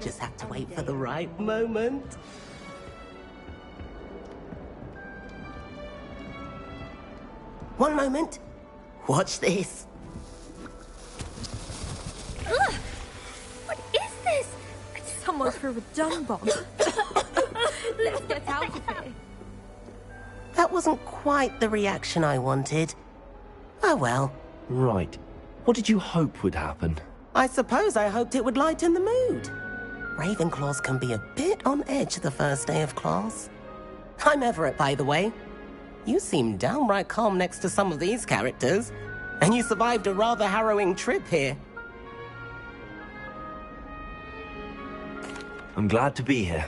just have to wait for the right moment. One moment. Watch this. Ugh! What is this? Someone threw a dung bomb. Let's get out of here. That wasn't quite the reaction I wanted. Oh well. Right. What did you hope would happen? I suppose I hoped it would lighten the mood. Ravenclaws can be a bit on edge the first day of class. I'm Everett, by the way. You seem downright calm next to some of these characters, and you survived a rather harrowing trip here. I'm glad to be here.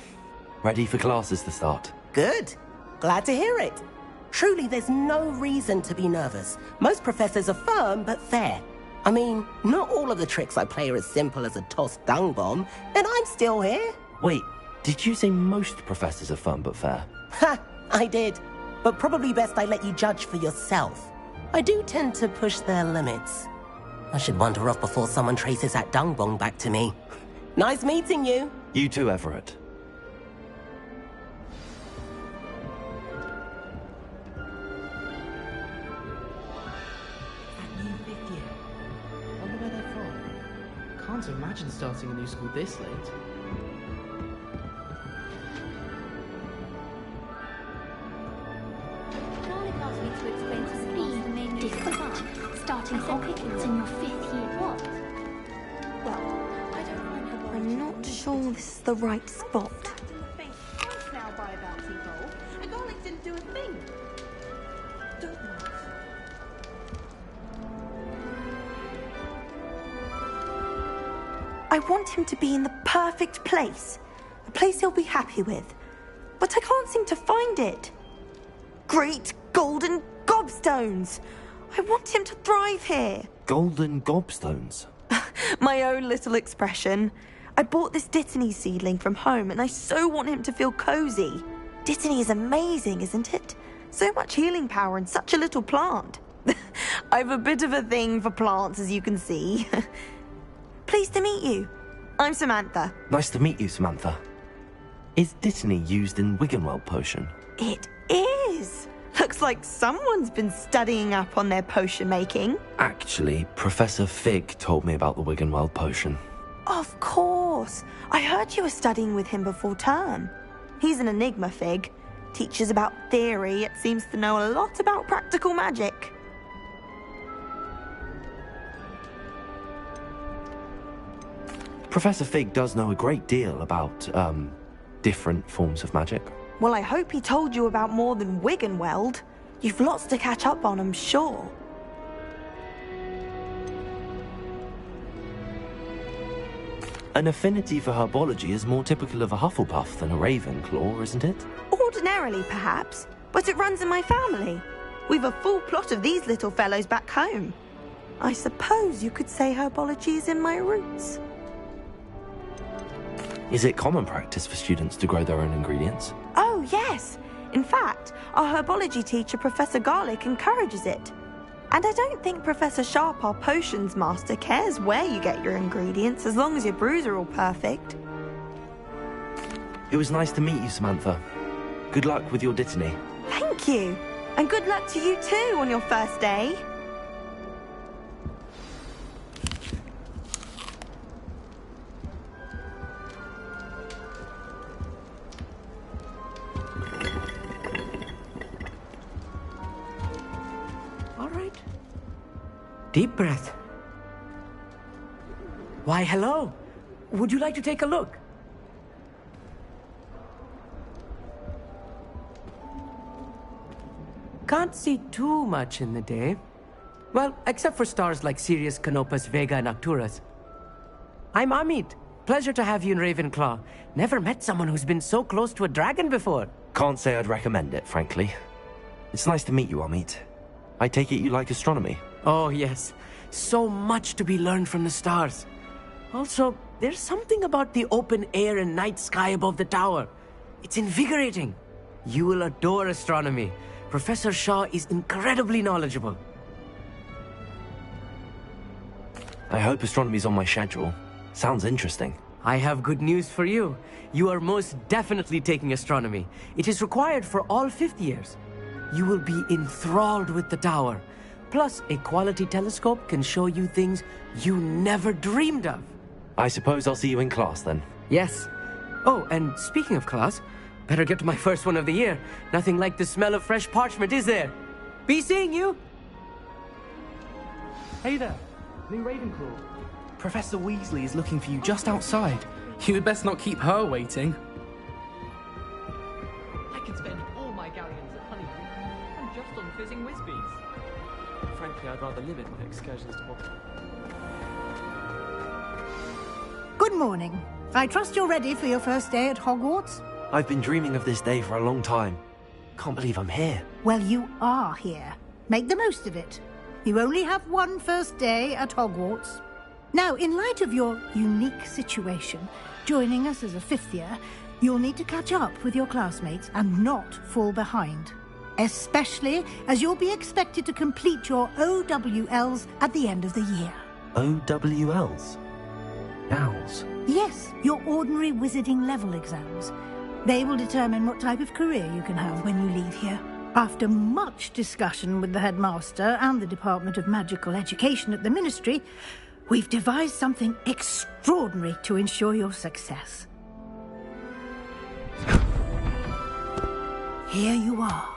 Ready for classes to start. Good. Glad to hear it. Truly, there's no reason to be nervous. Most professors are firm but fair. I mean, not all of the tricks I play are as simple as a tossed dung bomb, and I'm still here. Wait, did you say most professors are fun but fair? Ha! I did. But probably best I let you judge for yourself. I do tend to push their limits. I should wander off before someone traces that dung bomb back to me. Nice meeting you. You too, Everett. Can't imagine starting a new school this late. Garlic asked me to explain to Steve the main different. Starting from Pickens in your 5th year. What? Well, I don't mind her. I'm not sure this is the right spot. Now by a bouncy ball, and Garlic didn't do a thing. Don't laugh. I want him to be in the perfect place. A place he'll be happy with. But I can't seem to find it. Great golden gobstones! I want him to thrive here. Golden gobstones? My own little expression. I bought this Dittany seedling from home and I so want him to feel cozy. Dittany is amazing, isn't it? So much healing power in such a little plant. I've a bit of a thing for plants, as you can see. Pleased to meet you. I'm Samantha. Nice to meet you, Samantha. Is Dittany used in Wiggenweld potion? It is. Looks like someone's been studying up on their potion making. Actually, Professor Fig told me about the Wiggenweld potion. Of course. I heard you were studying with him before term. He's an enigma, Fig. Teaches about theory, yet seems to know a lot about practical magic. Professor Fig does know a great deal about, different forms of magic. Well, I hope he told you about more than Wiggenweld. You've lots to catch up on, I'm sure. An affinity for herbology is more typical of a Hufflepuff than a Ravenclaw, isn't it? Ordinarily, perhaps, but it runs in my family. We've a full plot of these little fellows back home. I suppose you could say herbology is in my roots. Is it common practice for students to grow their own ingredients? Oh, yes. In fact, our herbology teacher, Professor Garlic, encourages it. And I don't think Professor Sharp, our potions master, cares where you get your ingredients, as long as your brews are all perfect. It was nice to meet you, Samantha. Good luck with your Dittany. Thank you. And good luck to you too on your first day. Deep breath. Why, hello. Would you like to take a look? Can't see too much in the day. Well, except for stars like Sirius, Canopus, Vega, and Arcturus. I'm Amit. Pleasure to have you in Ravenclaw. Never met someone who's been so close to a dragon before. Can't say I'd recommend it, frankly. It's nice to meet you, Amit. I take it you like astronomy? Oh, yes. So much to be learned from the stars. Also, there's something about the open air and night sky above the tower. It's invigorating. You will adore astronomy. Professor Shaw is incredibly knowledgeable. I hope astronomy's on my schedule. Sounds interesting. I have good news for you. You are most definitely taking astronomy. It is required for all fifth years. You will be enthralled with the tower. Plus, a quality telescope can show you things you never dreamed of. I suppose I'll see you in class then. Yes. Oh, and speaking of class, better get to my first one of the year. Nothing like the smell of fresh parchment, is there? Be seeing you! Hey there, new Ravenclaw. Professor Weasley is looking for you just outside. You had best not keep her waiting. I could spend all my galleons at Honeydew and just on fizzing Whizbees. Frankly, I'd rather limit my excursions to Hogwarts. Good morning. I trust you're ready for your first day at Hogwarts? I've been dreaming of this day for a long time. Can't believe I'm here. Well, you are here. Make the most of it. You only have one first day at Hogwarts. Now, in light of your unique situation, joining us as a fifth year, you'll need to catch up with your classmates and not fall behind. Especially as you'll be expected to complete your OWLs at the end of the year. OWLs? Owls? Yes, your ordinary wizarding level exams. They will determine what type of career you can have when you leave here. After much discussion with the headmaster and the Department of Magical Education at the Ministry, we've devised something extraordinary to ensure your success. Here you are.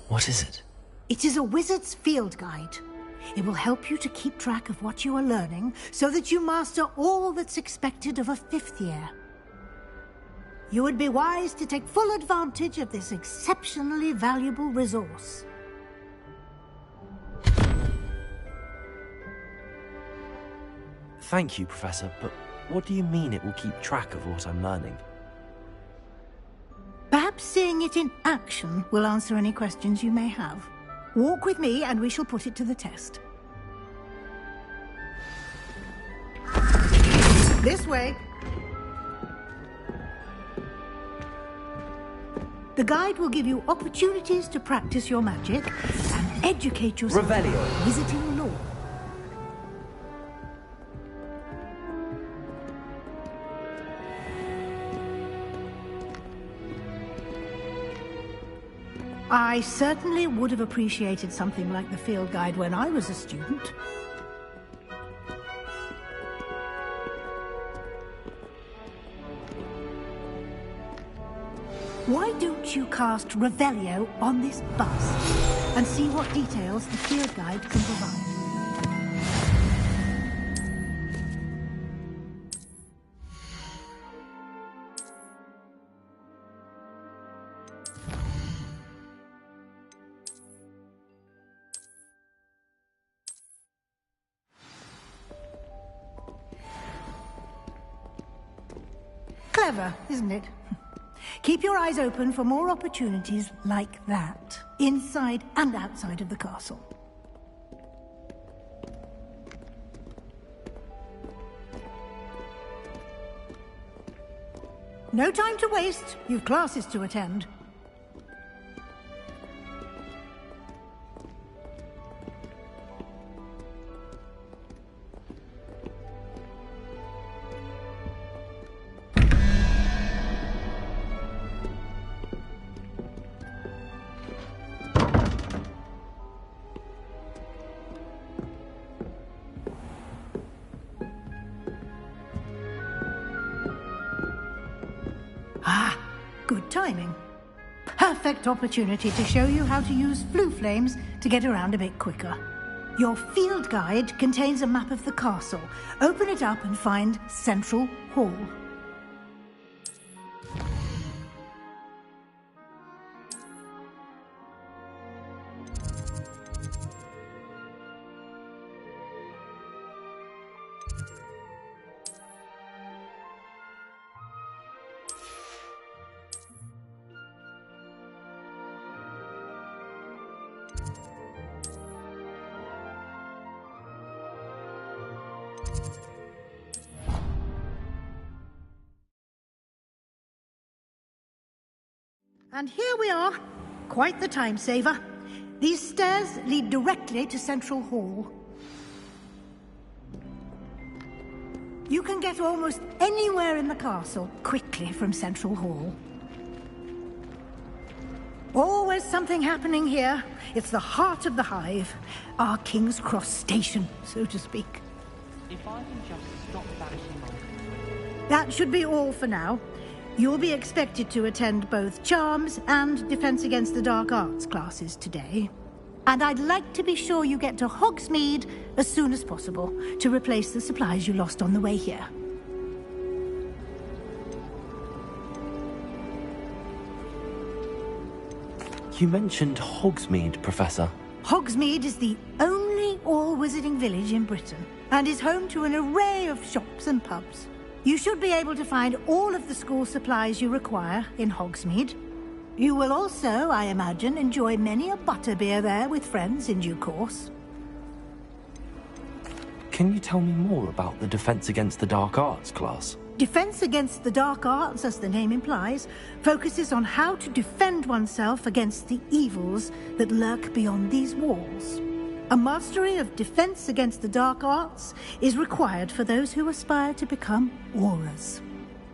What is it? It is a wizard's field guide. It will help you to keep track of what you are learning so that you master all that's expected of a fifth year. You would be wise to take full advantage of this exceptionally valuable resource. Thank you, Professor, but what do you mean it will keep track of what I'm learning? Perhaps seeing it in action will answer any questions you may have. Walk with me and we shall put it to the test. This way. The guide will give you opportunities to practice your magic and educate yourself Revelio. in visiting lore. I certainly would have appreciated something like the field guide when I was a student. Why don't you cast Revelio on this bust and see what details the field guide can provide? Clever, isn't it? Keep your eyes open for more opportunities like that, inside and outside of the castle. No time to waste. You've classes to attend. Good timing. Perfect opportunity to show you how to use Floo Flames to get around a bit quicker. Your field guide contains a map of the castle. Open it up and find Central Hall. And here we are. Quite the time saver. These stairs lead directly to Central Hall. You can get almost anywhere in the castle quickly from Central Hall. Always something happening here. It's the heart of the Hive. Our King's Cross station, so to speak. If I can just stop banishing my... That should be all for now. You'll be expected to attend both Charms and Defense Against the Dark Arts classes today. And I'd like to be sure you get to Hogsmeade as soon as possible to replace the supplies you lost on the way here. You mentioned Hogsmeade, Professor. Hogsmeade is the only all-wizarding village in Britain and is home to an array of shops and pubs. You should be able to find all of the school supplies you require in Hogsmeade. You will also, I imagine, enjoy many a butterbeer there with friends in due course. Can you tell me more about the Defense Against the Dark Arts class? Defense Against the Dark Arts, as the name implies, focuses on how to defend oneself against the evils that lurk beyond these walls. A mastery of Defense Against the Dark Arts is required for those who aspire to become Aurors.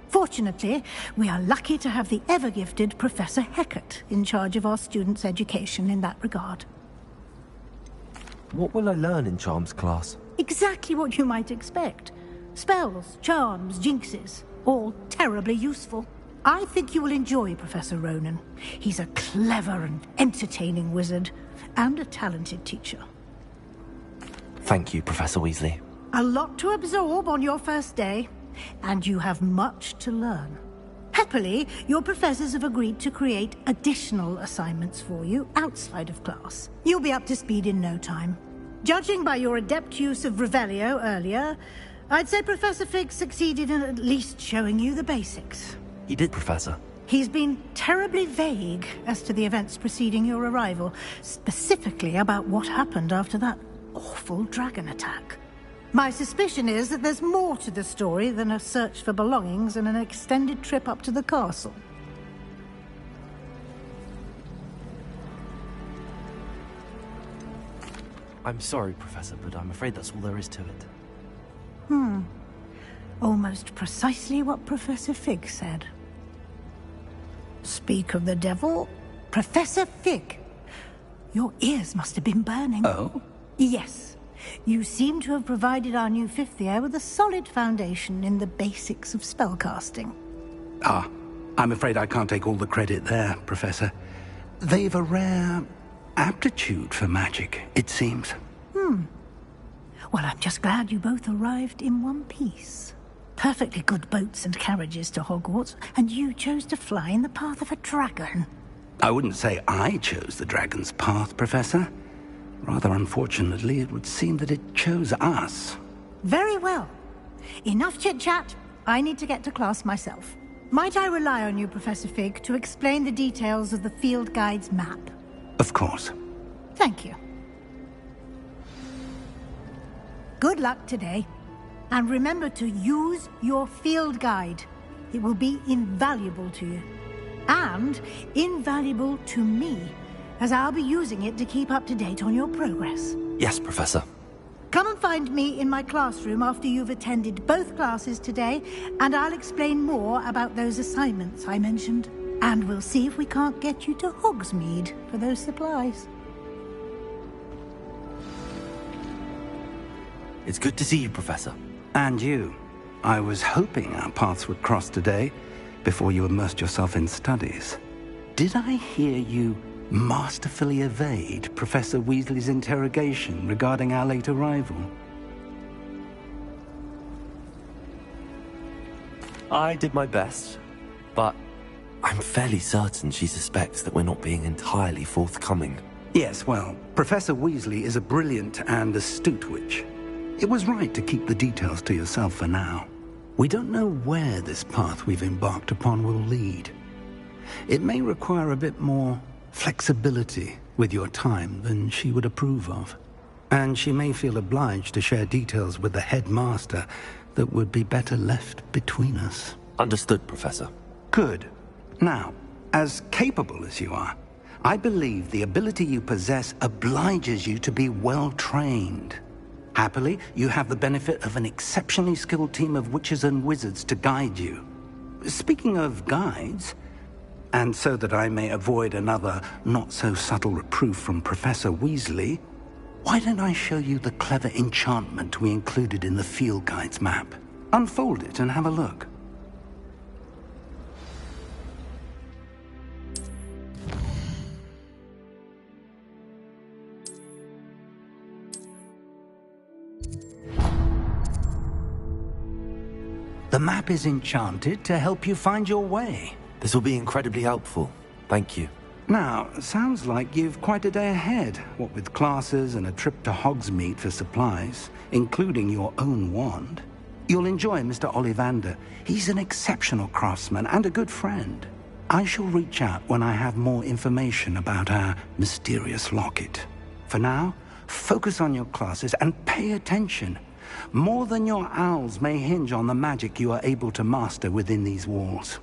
Fortunately, we are lucky to have the ever-gifted Professor Hecat in charge of our students' education in that regard. What will I learn in Charms class? Exactly what you might expect. Spells, charms, jinxes, all terribly useful. I think you will enjoy Professor Ronen. He's a clever and entertaining wizard, and a talented teacher. Thank you, Professor Weasley. A lot to absorb on your first day, and you have much to learn. Happily, your professors have agreed to create additional assignments for you outside of class. You'll be up to speed in no time. Judging by your adept use of Revelio earlier, I'd say Professor Fig succeeded in at least showing you the basics. He did, Professor. He's been terribly vague as to the events preceding your arrival, specifically about what happened after that awful dragon attack. My suspicion is that there's more to the story than a search for belongings and an extended trip up to the castle. I'm sorry, Professor, but I'm afraid that's all there is to it. Almost precisely what Professor Fig said. Speak of the devil, Professor Fig. Your ears must have been burning. Oh? Yes. You seem to have provided our new fifth year with a solid foundation in the basics of spellcasting. Ah, I'm afraid I can't take all the credit there, Professor. They've a rare aptitude for magic, it seems. Well, I'm just glad you both arrived in one piece. Perfectly good boats and carriages to Hogwarts, and you chose to fly in the path of a dragon. I wouldn't say I chose the dragon's path, Professor. Rather unfortunately, it would seem that it chose us. Very well. Enough chit-chat. I need to get to class myself. Might I rely on you, Professor Fig, to explain the details of the field guide's map? Of course. Thank you. Good luck today. And remember to use your field guide. It will be invaluable to you. And invaluable to me, as I'll be using it to keep up to date on your progress. Yes, Professor. Come and find me in my classroom after you've attended both classes today, and I'll explain more about those assignments I mentioned. And we'll see if we can't get you to Hogsmeade for those supplies. It's good to see you, Professor. And you. I was hoping our paths would cross today, before you immersed yourself in studies. Did I hear you masterfully evade Professor Weasley's interrogation regarding our late arrival? I did my best, but I'm fairly certain she suspects that we're not being entirely forthcoming. Yes, well, Professor Weasley is a brilliant and astute witch. It was right to keep the details to yourself for now. We don't know where this path we've embarked upon will lead. It may require a bit more flexibility with your time than she would approve of. And she may feel obliged to share details with the headmaster that would be better left between us. Understood, Professor. Good. Now, As capable as you are, I believe the ability you possess obliges you to be well trained. Happily, you have the benefit of an exceptionally skilled team of witches and wizards to guide you. Speaking of guides, and so that I may avoid another not-so-subtle reproof from Professor Weasley, why don't I show you the clever enchantment we included in the field guide's map? Unfold it and have a look. The map is enchanted to help you find your way. This will be incredibly helpful. Thank you. Now, sounds like you've quite a day ahead, what with classes and a trip to Hogsmeade for supplies, including your own wand. You'll enjoy Mr. Ollivander. He's an exceptional craftsman and a good friend. I shall reach out when I have more information about our mysterious locket. For now, focus on your classes and pay attention. More than your owls may hinge on the magic you are able to master within these walls.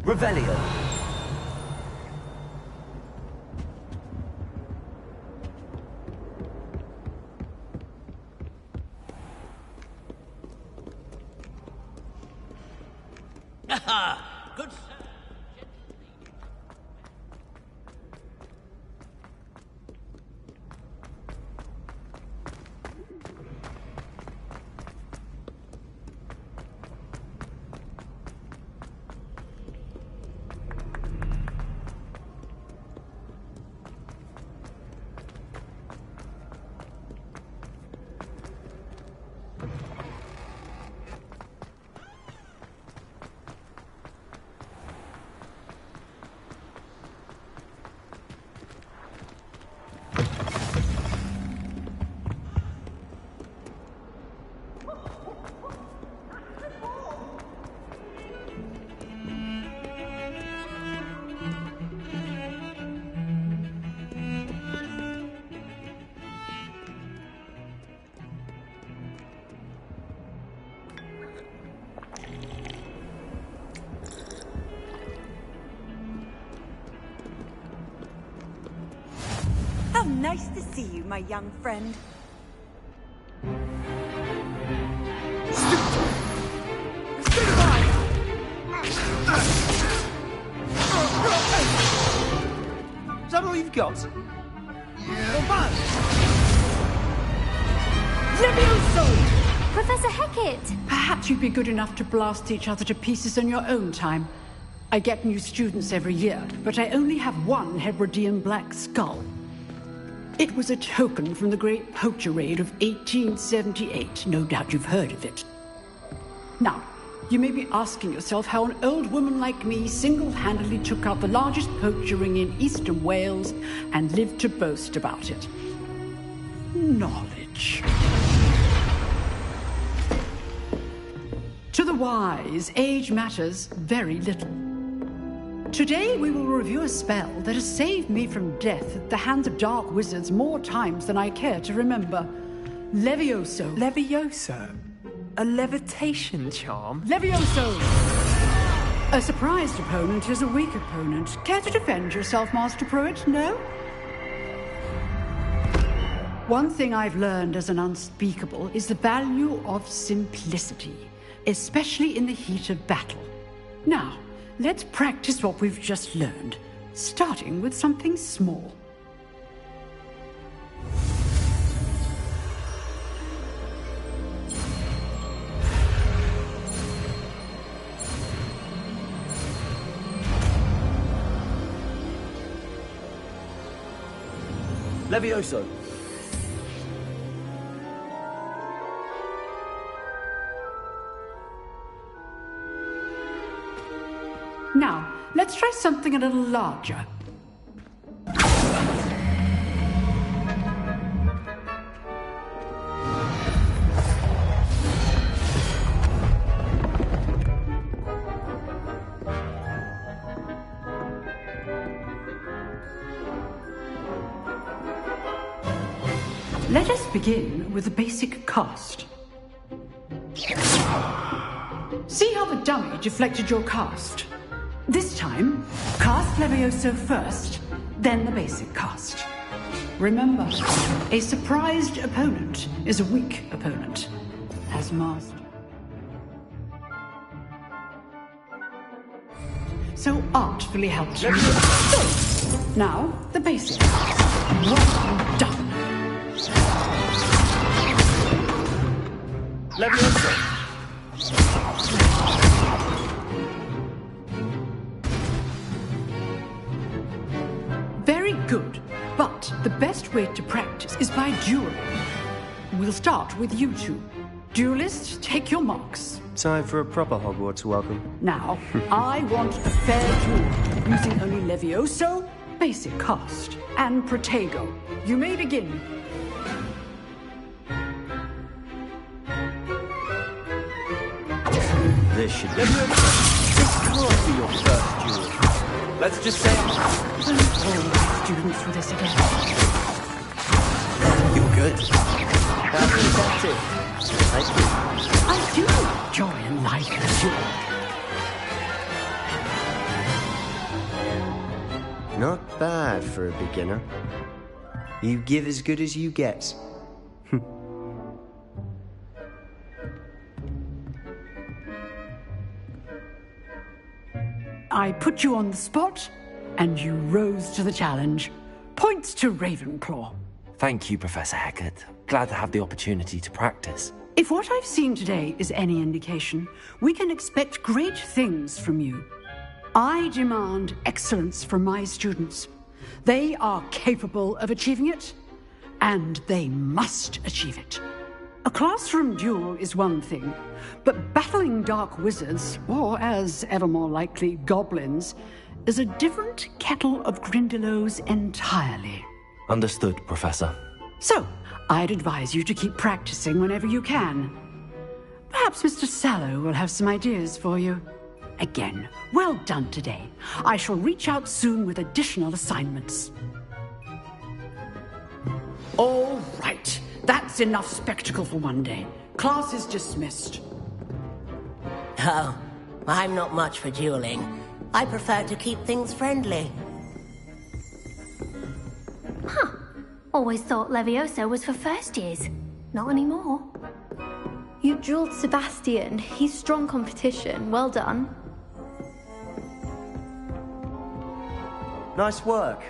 Revelio. Good. How nice to see you, my young friend. Is that all you've got? Levioso! Professor Hecat! Perhaps you'd be good enough to blast each other to pieces in your own time. I get new students every year, but I only have one Hebridean black skull. It was a token from the Great Poacher Raid of 1878. No doubt you've heard of it. Now, you may be asking yourself how an old woman like me single-handedly took out the largest poacher ring in eastern Wales and lived to boast about it. Knowledge. To the wise, age matters very little. Today we will review a spell that has saved me from death at the hands of dark wizards more times than I care to remember. Levioso. Levioso? A levitation charm? Levioso! A surprised opponent is a weak opponent. Care to defend yourself, Master Pruitt? No? One thing I've learned as an unspeakable is the value of simplicity, especially in the heat of battle. Now, let's practice what we've just learned, starting with something small. Levioso. Now, let's try something a little larger. Let us begin with the basic cast. See how the dummy deflected your cast? This time, cast Levioso first, then the basic cast. Remember, a surprised opponent is a weak opponent. As master. So artfully helped you. So, now, the basic. Well done. Levioso. Very good, but the best way to practice is by dueling. We'll start with you two. Duelists, take your marks. Time for a proper Hogwarts welcome. Now, I want a fair duel, using only Levioso, basic cast, and Protego. You may begin. This should be... This can't be your first duel. Let's just say... Don't put students through this again. You're good. That's it. Thank you. I do enjoy and like a duel. Not bad for a beginner. You give as good as you get. I put you on the spot, and you rose to the challenge. Points to Ravenclaw. Thank you, Professor Hecat. Glad to have the opportunity to practice. If what I've seen today is any indication, we can expect great things from you. I demand excellence from my students. They are capable of achieving it, and they must achieve it. A classroom duel is one thing, but battling dark wizards, or as ever more likely, goblins, is a different kettle of Grindylows entirely. Understood, Professor. So, I'd advise you to keep practicing whenever you can. Perhaps Mr. Sallow will have some ideas for you. Again, well done today. I shall reach out soon with additional assignments. All right. That's enough spectacle for one day. Class is dismissed. Oh, I'm not much for dueling. I prefer to keep things friendly. Huh. Always thought Levioso was for first years. Not anymore. You dueled Sebastian. He's strong competition. Well done. Nice work.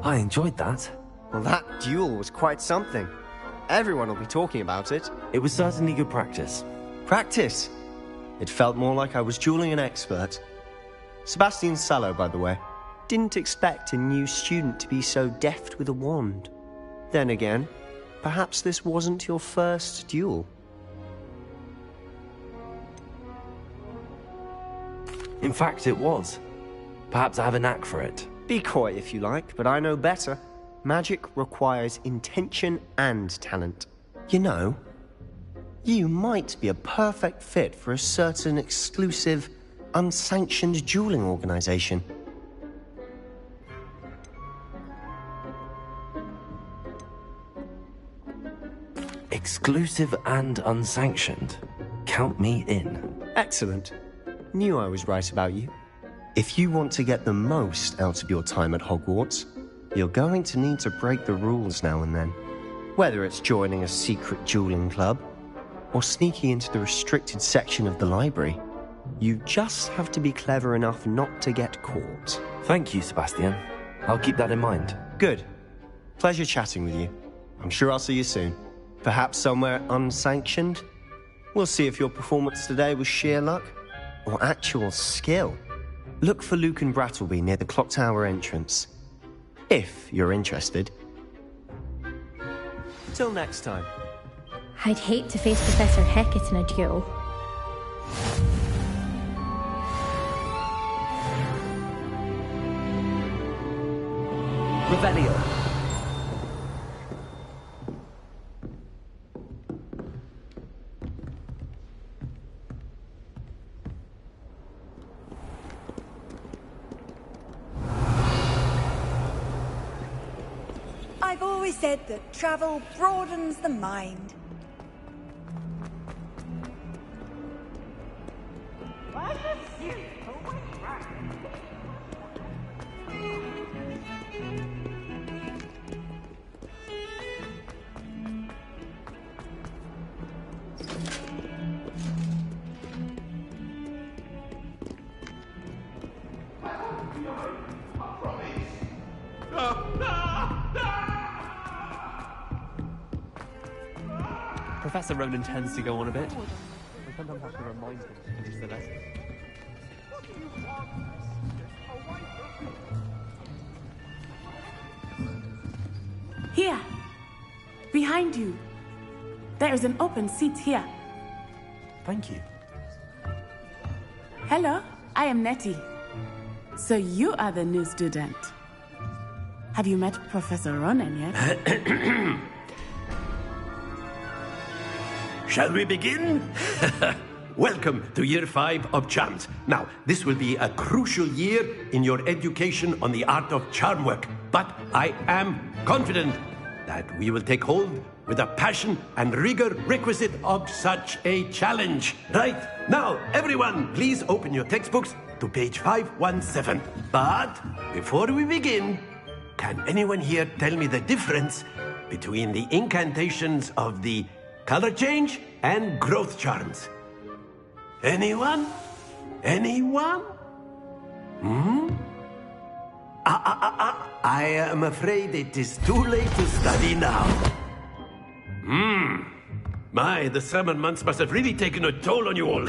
I enjoyed that. Well, that duel was quite something. Everyone will be talking about it. It was certainly good practice. Practice? It felt more like I was dueling an expert. Sebastian Sallow, by the way. Didn't expect a new student to be so deft with a wand. Then again, perhaps this wasn't your first duel. In fact, it was. Perhaps I have a knack for it. Be coy if you like, but I know better. Magic requires intention and talent. You know, you might be a perfect fit for a certain exclusive, unsanctioned dueling organization. Exclusive and unsanctioned. Count me in. Excellent. Knew I was right about you. If you want to get the most out of your time at Hogwarts, you're going to need to break the rules now and then. Whether it's joining a secret dueling club, or sneaking into the restricted section of the library, you just have to be clever enough not to get caught. Thank you, Sebastian. I'll keep that in mind. Good. Pleasure chatting with you. I'm sure I'll see you soon. Perhaps somewhere unsanctioned? We'll see if your performance today was sheer luck, or actual skill. Look for Lucan Brattleby near the Clock Tower entrance. If you're interested. Till next time. I'd hate to face Professor Hecat in a duel. Revelio. I've always said that travel broadens the mind. Professor Ronan tends to go on a bit. I sometimes have to remind him to finish the lesson. Here! Behind you! There is an open seat here. Thank you. Hello, I am Nettie. So you are the new student. Have you met Professor Ronan yet? Shall we begin? Welcome to Year 5 of Charms. Now, this will be a crucial year in your education on the art of charm work, but I am confident that we will take hold with the passion and rigor requisite of such a challenge. Right, now, everyone, please open your textbooks to page 517. But before we begin, can anyone here tell me the difference between the incantations of the color change and growth charms? Anyone? Anyone? I am afraid it is too late to study now. My, the summer months must have really taken a toll on you all.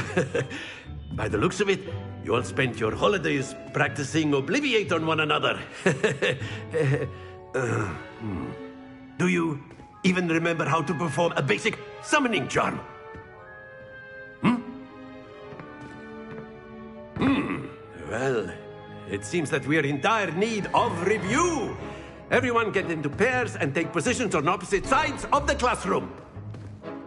By the looks of it, you all spent your holidays practicing Obliviate on one another. Do you even remember how to perform a basic summoning charm? Well, it seems that we are in dire need of review. Everyone get into pairs and take positions on opposite sides of the classroom.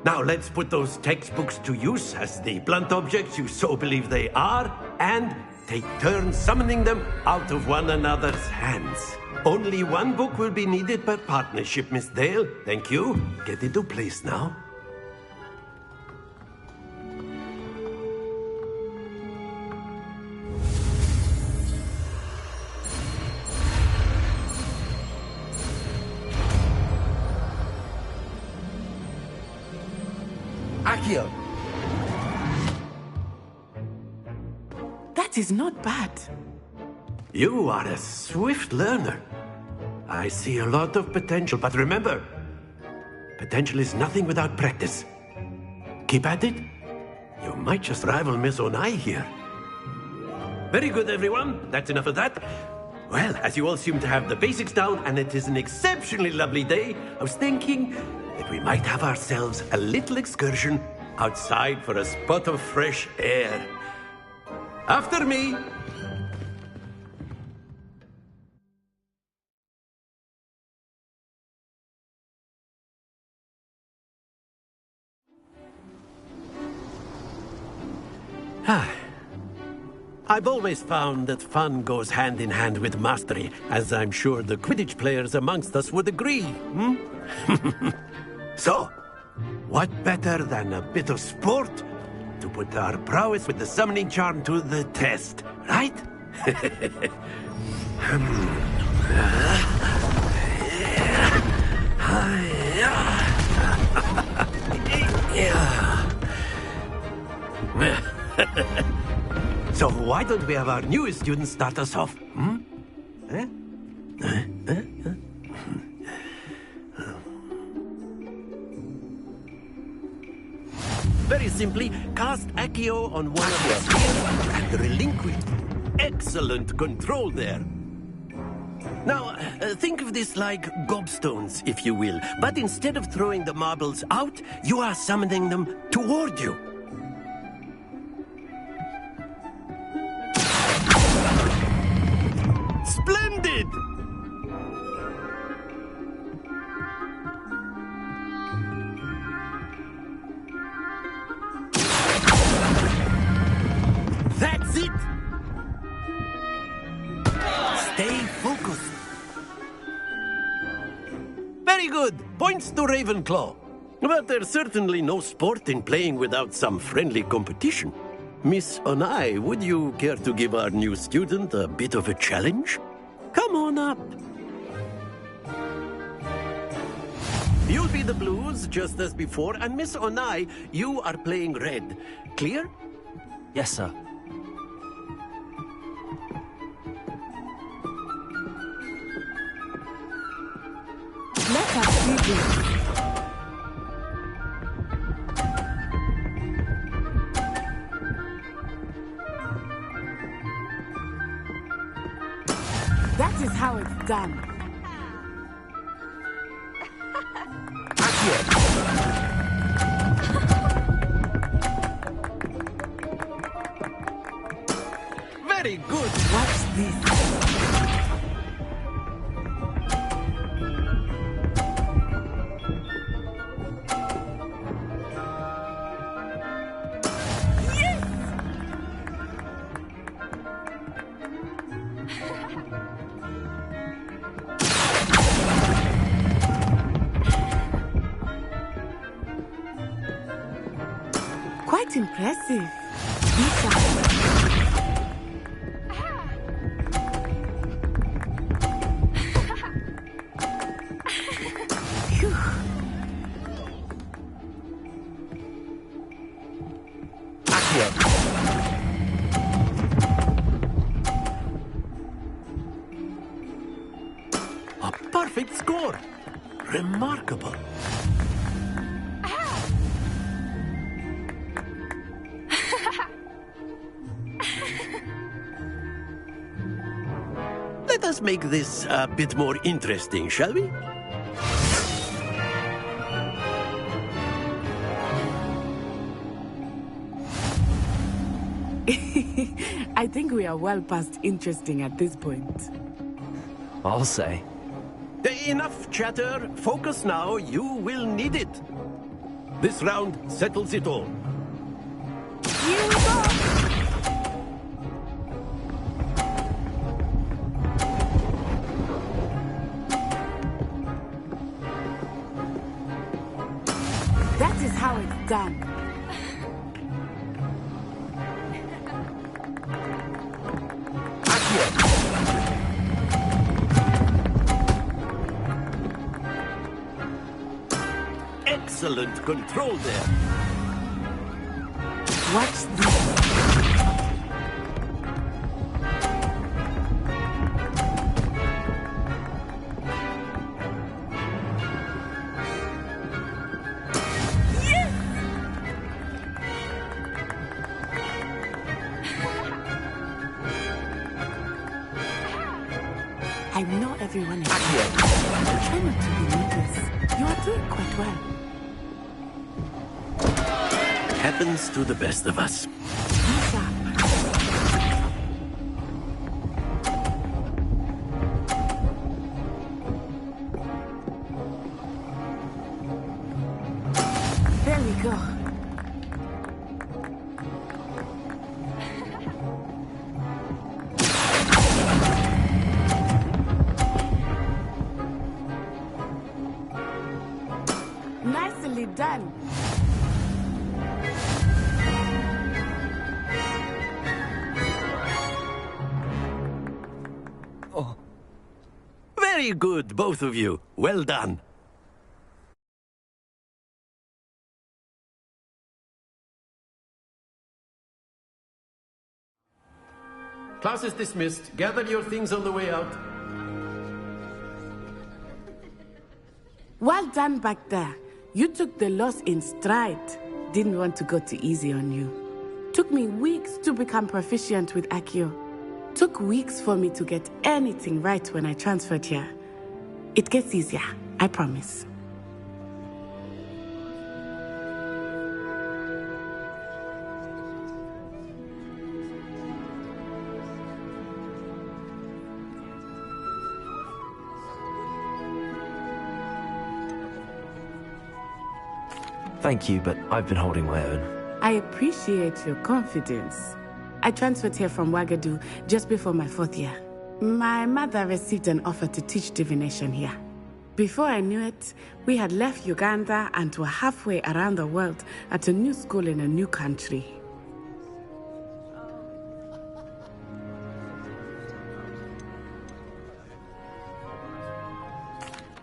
Now let's put those textbooks to use as the blunt objects you so believe they are, and take turns summoning them out of one another's hands. Only one book will be needed per partnership, Miss Dale. Thank you. Get into place now. Accio! That is not bad. You are a swift learner. I see a lot of potential, but remember, potential is nothing without practice. Keep at it. You might just rival Miss Onai here. Very good, everyone. That's enough of that. Well, as you all seem to have the basics down, and it is an exceptionally lovely day, I was thinking that we might have ourselves a little excursion outside for a spot of fresh air. After me. I've always found that fun goes hand in hand with mastery, as I'm sure the Quidditch players amongst us would agree. So, what better than a bit of sport to put our prowess with the summoning charm to the test, right? So why don't we have our newest student start us off? Very simply, cast Accio on one of the spheres and relinquish. Excellent control there. Now, think of this like gobstones, if you will. But instead of throwing the marbles out, you are summoning them toward you. Splendid! good. Points to Ravenclaw. But there's certainly no sport in playing without some friendly competition. Miss Onai, would you care to give our new student a bit of a challenge? Come on up. You'll be the blues, just as before, and Miss Onai, you are playing red. Clear? Yes, sir. Let us see this. That is how it's done. Very good. Watch this. Quite impressive. A perfect score. Remarkable. Let us make this a bit more interesting, shall we? I think we are well past interesting at this point. I'll say. Enough chatter. Focus now. You will need it. This round settles it all. Here we go. That is how it's done. Excellent control there. Watch this. I know everyone is here. Try not to be nervous. You are doing quite well. Happens to the best of us. There we go. Nicely done. Very good, both of you. Well done. Class is dismissed. Gather your things on the way out. Well done back there. You took the loss in stride. Didn't want to go too easy on you. Took me weeks to become proficient with Accio. Took weeks for me to get anything right when I transferred here. It gets easier, I promise. Thank you, but I've been holding my own. I appreciate your confidence. I transferred here from Wagadu just before my 4th year. My mother received an offer to teach divination here. Before I knew it, we had left Uganda and were halfway around the world at a new school in a new country.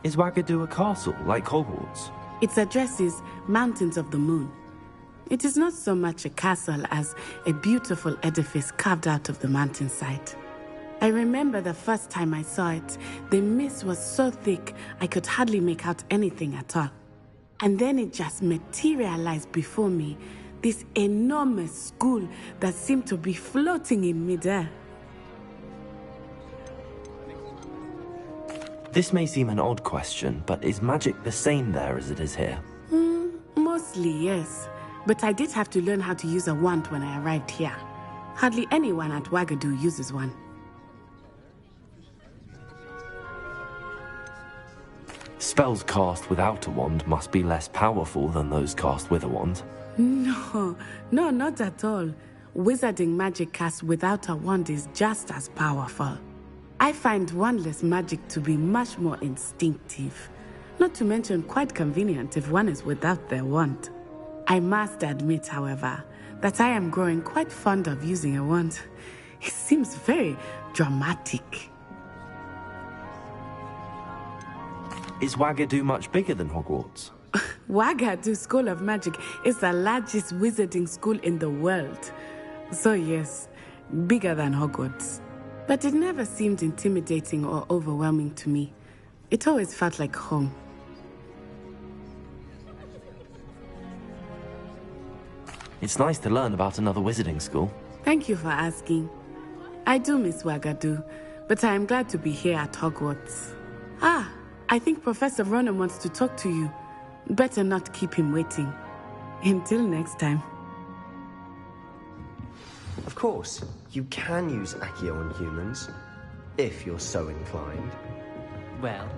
Is Wagadu a castle, like Hogwarts? Its address is Mountains of the Moon. It is not so much a castle as a beautiful edifice carved out of the mountainside. I remember the first time I saw it, the mist was so thick I could hardly make out anything at all. And then it just materialized before me, this enormous school that seemed to be floating in midair. This may seem an odd question, but is magic the same there as it is here? Mostly, yes. But I did have to learn how to use a wand when I arrived here. Hardly anyone at Wagadu uses one. Spells cast without a wand must be less powerful than those cast with a wand. No, not at all. Wizarding magic cast without a wand is just as powerful. I find wandless magic to be much more instinctive. Not to mention quite convenient if one is without their wand. I must admit, however, that I am growing quite fond of using a wand. It seems very dramatic. Is Wagadu much bigger than Hogwarts? Wagadu School of Magic is the largest wizarding school in the world. So yes, bigger than Hogwarts. But it never seemed intimidating or overwhelming to me. It always felt like home. It's nice to learn about another wizarding school. Thank you for asking. I do miss Wagadu, but I am glad to be here at Hogwarts. I think Professor Ronen wants to talk to you. Better not keep him waiting. Until next time. Of course, you can use Accio on humans, if you're so inclined. Well,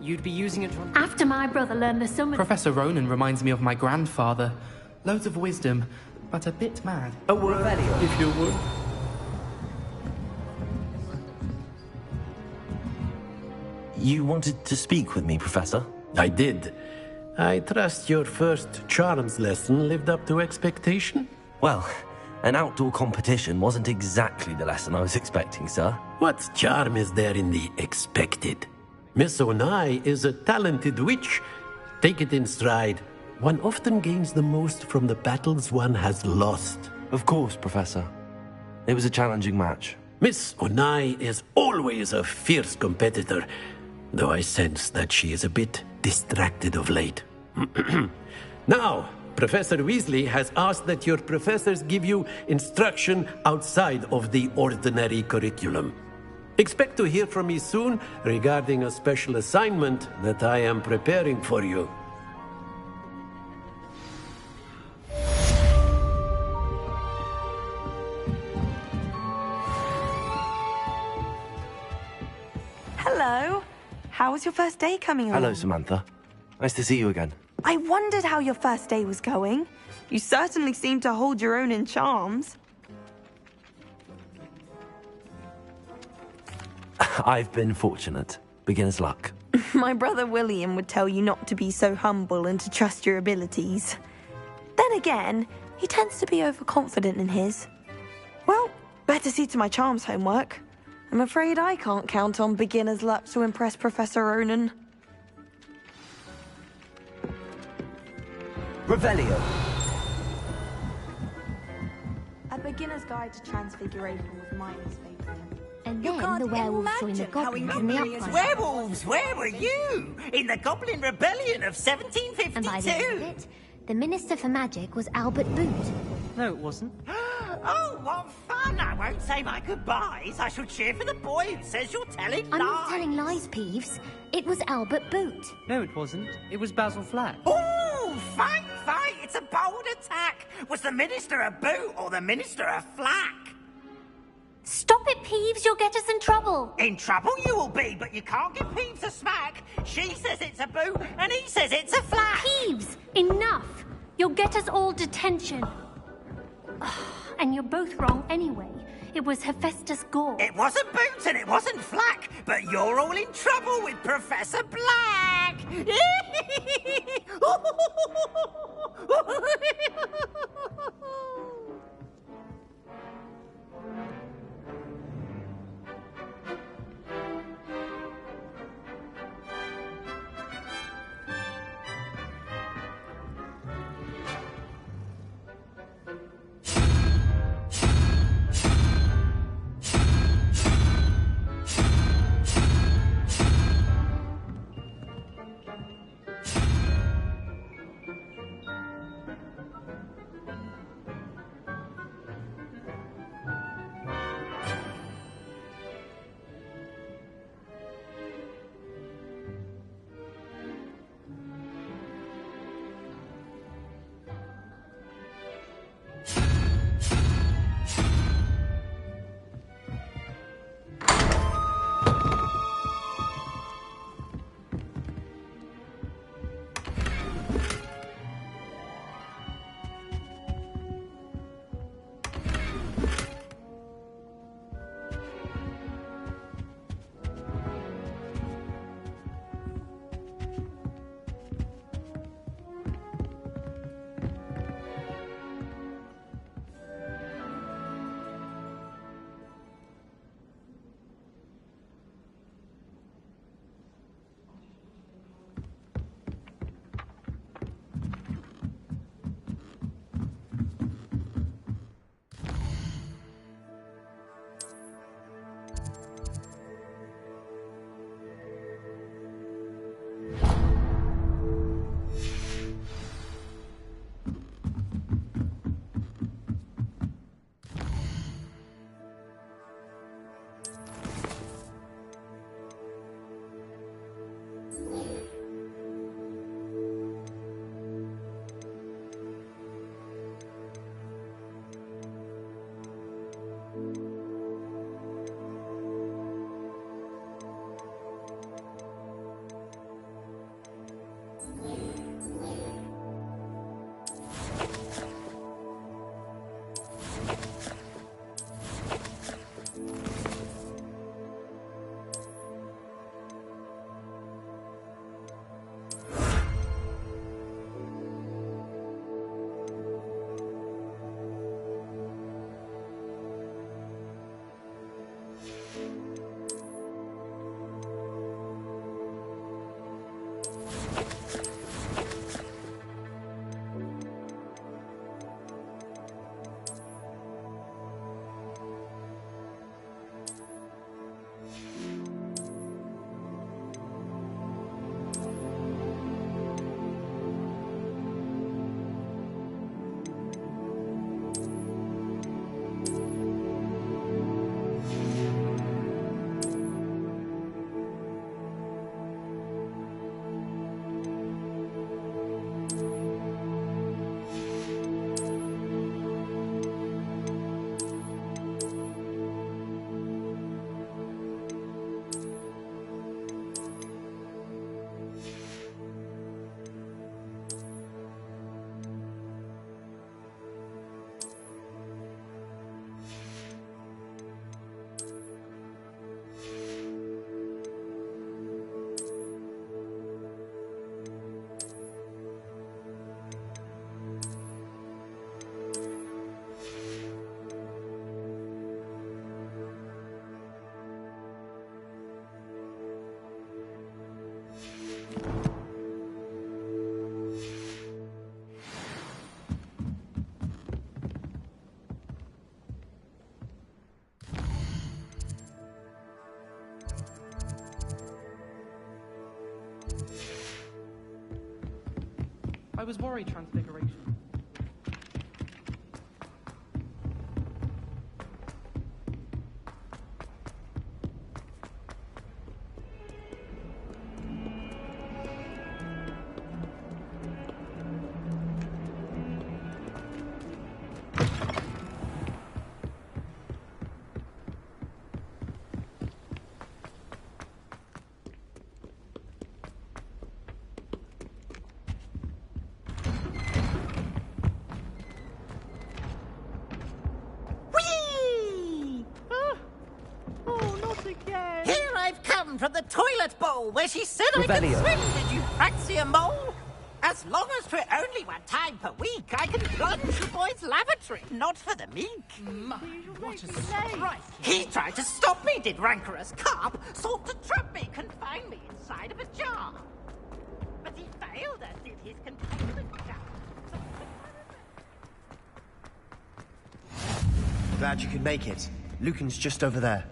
you'd be using it on... After my brother learned the summon... Professor Ronen reminds me of my grandfather. Loads of wisdom, but a bit mad. A word, if you would. You wanted to speak with me, Professor? I did. I trust your first charms lesson lived up to expectation? Well, an outdoor competition wasn't exactly the lesson I was expecting, sir. What charm is there in the expected? Miss Onai is a talented witch. Take it in stride. One often gains the most from the battles one has lost. Of course, Professor. It was a challenging match. Miss Onai is always a fierce competitor, though I sense that she is a bit distracted of late. Now, Professor Weasley has asked that your professors give you instruction outside of the ordinary curriculum. Expect to hear from me soon regarding a special assignment that I am preparing for you. Hello. How was your first day coming along? Hello, Samantha. Nice to see you again. I wondered how your first day was going. You certainly seem to hold your own in charms. I've been fortunate. Beginner's luck. My brother William would tell you not to be so humble and to trust your abilities. Then again, he tends to be overconfident in his. Well, better see to my charms homework. I'm afraid I can't count on beginner's luck to impress Professor Ronen. Revelio. A beginner's guide to transfiguration was my newspaper. And then the werewolves joined the goblins in the uprising. Werewolves, where were you? In the Goblin Rebellion of 1752? And by the end of it, the Minister for Magic was Albert Boot. No, it wasn't. Oh, what fun! I won't say my goodbyes. I shall cheer for the boy who says you're telling I'm lies. not telling lies, Peeves. It was Albert Boot. No, it wasn't. It was Basil Flack. Oh, fight! It's a bold attack. Was the Minister a boot or the Minister a flack? Stop it, Peeves. You'll get us in trouble. In trouble you will be, but you can't give Peeves a smack. She says it's a boot and he says it's a flack. Peeves, enough. You'll get us all detention. And you're both wrong anyway. It was Hephaestus Gore. It wasn't boot and it wasn't flack, but you're all in trouble with Professor Black. attack! I was worried Transfiguration. Here I've come from the toilet bowl where she said I could Revelio. swim. Did you Francia Mole? As long as 'twere only 1 time per week, I can plunge the boy's lavatory, not for the meek. What a surprise! He tried to stop me, did rancorous carp, sought to trap me, confine me inside of a jar. But he failed, as did his containment jar. Glad you could make it. Lucan's just over there.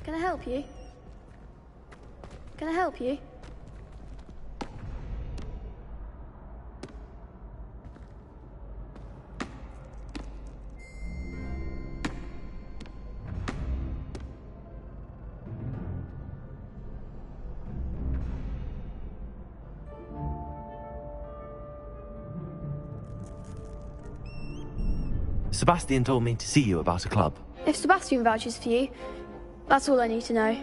Can I help you? Can I help you? Sebastian told me to see you about a club. If Sebastian vouches for you, that's all I need to know.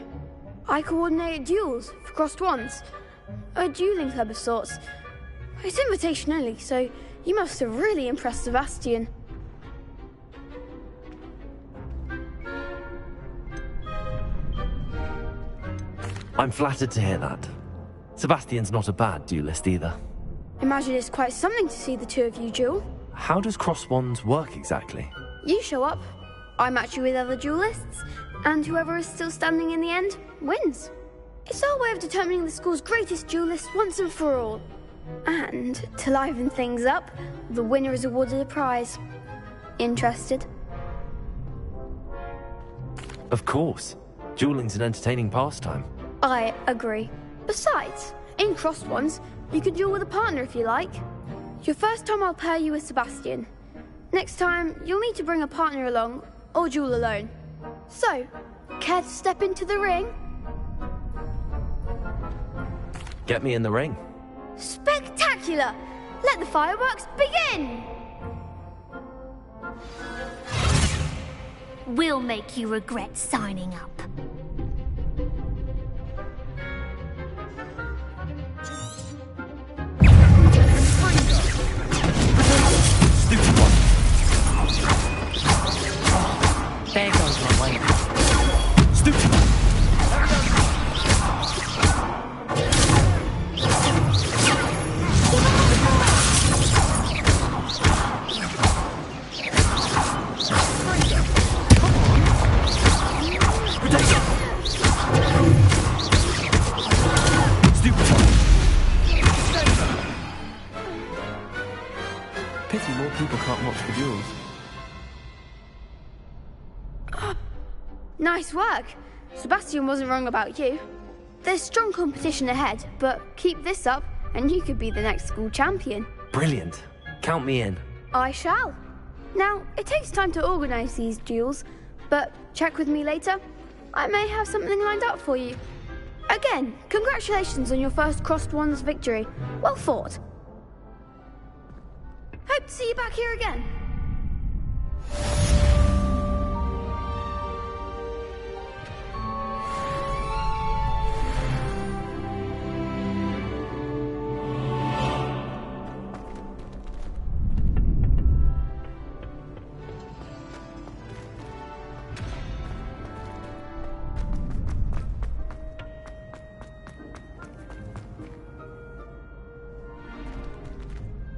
I coordinate duels for crossed wands. A dueling club of sorts. It's invitation only, so you must have really impressed Sebastian. I'm flattered to hear that. Sebastian's not a bad duelist either. Imagine it's quite something to see the two of you duel. How does cross wands work exactly? You show up, I match you with other duelists, and whoever is still standing in the end wins. It's our way of determining the school's greatest duelist once and for all. And to liven things up, the winner is awarded a prize. Interested? Of course. Dueling's an entertaining pastime. I agree. Besides, in crossed ones, you can duel with a partner if you like. Your first time I'll pair you with Sebastian. Next time, you'll need to bring a partner along, or duel alone. So, care to step into the ring? Get me in the ring. Spectacular! Let the fireworks begin! We'll make you regret signing up. There goes my way. Stupid. Pity more people can't watch the duels. Nice work. Sebastian wasn't wrong about you. There's strong competition ahead, but keep this up and you could be the next school champion. Brilliant. Count me in. I shall. Now, it takes time to organise these duels, but check with me later. I may have something lined up for you. Again, congratulations on your first crossed wands victory. Well fought. Hope to see you back here again.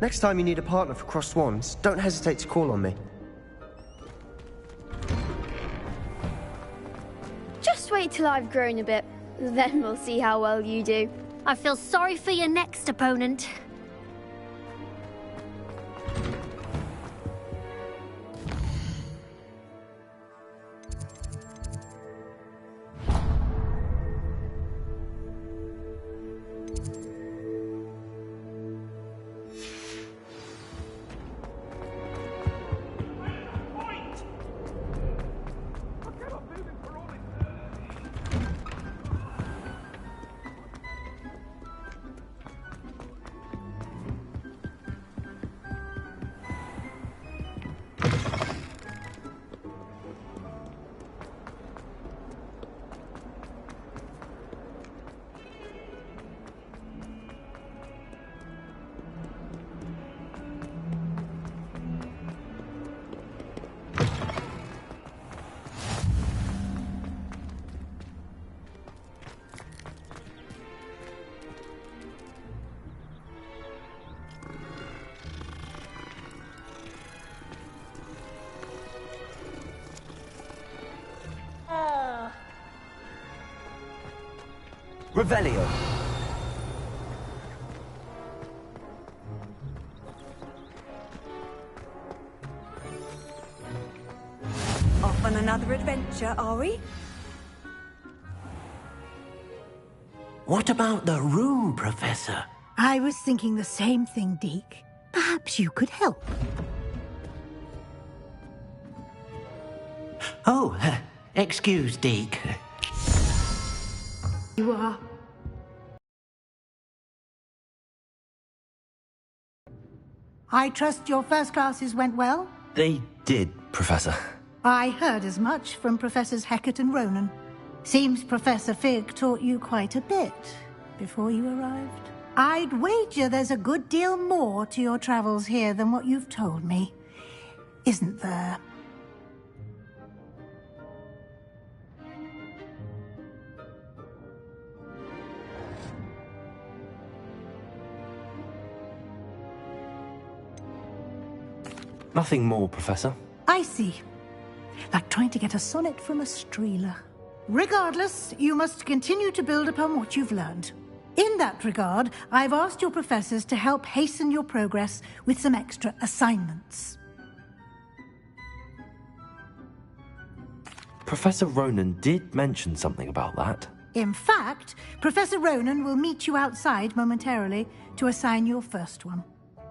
Next time you need a partner for crossed wands, don't hesitate to call on me. Just wait till I've grown a bit, then we'll see how well you do. I feel sorry for your next opponent. Revelio. Off on another adventure, are we? What about the room, Professor? I was thinking the same thing, Deke. Perhaps you could help. Oh, excuse, Deke. You are. I trust your first classes went well? They did, Professor. I heard as much from Professors Hecat and Ronan. Seems Professor Fig taught you quite a bit before you arrived. I'd wager there's a good deal more to your travels here than what you've told me. Isn't there? Nothing more, Professor. I see. Like trying to get a sonnet from a streeler. Regardless, you must continue to build upon what you've learned. In that regard, I've asked your professors to help hasten your progress with some extra assignments. Professor Ronan did mention something about that. In fact, Professor Ronan will meet you outside momentarily to assign your first one.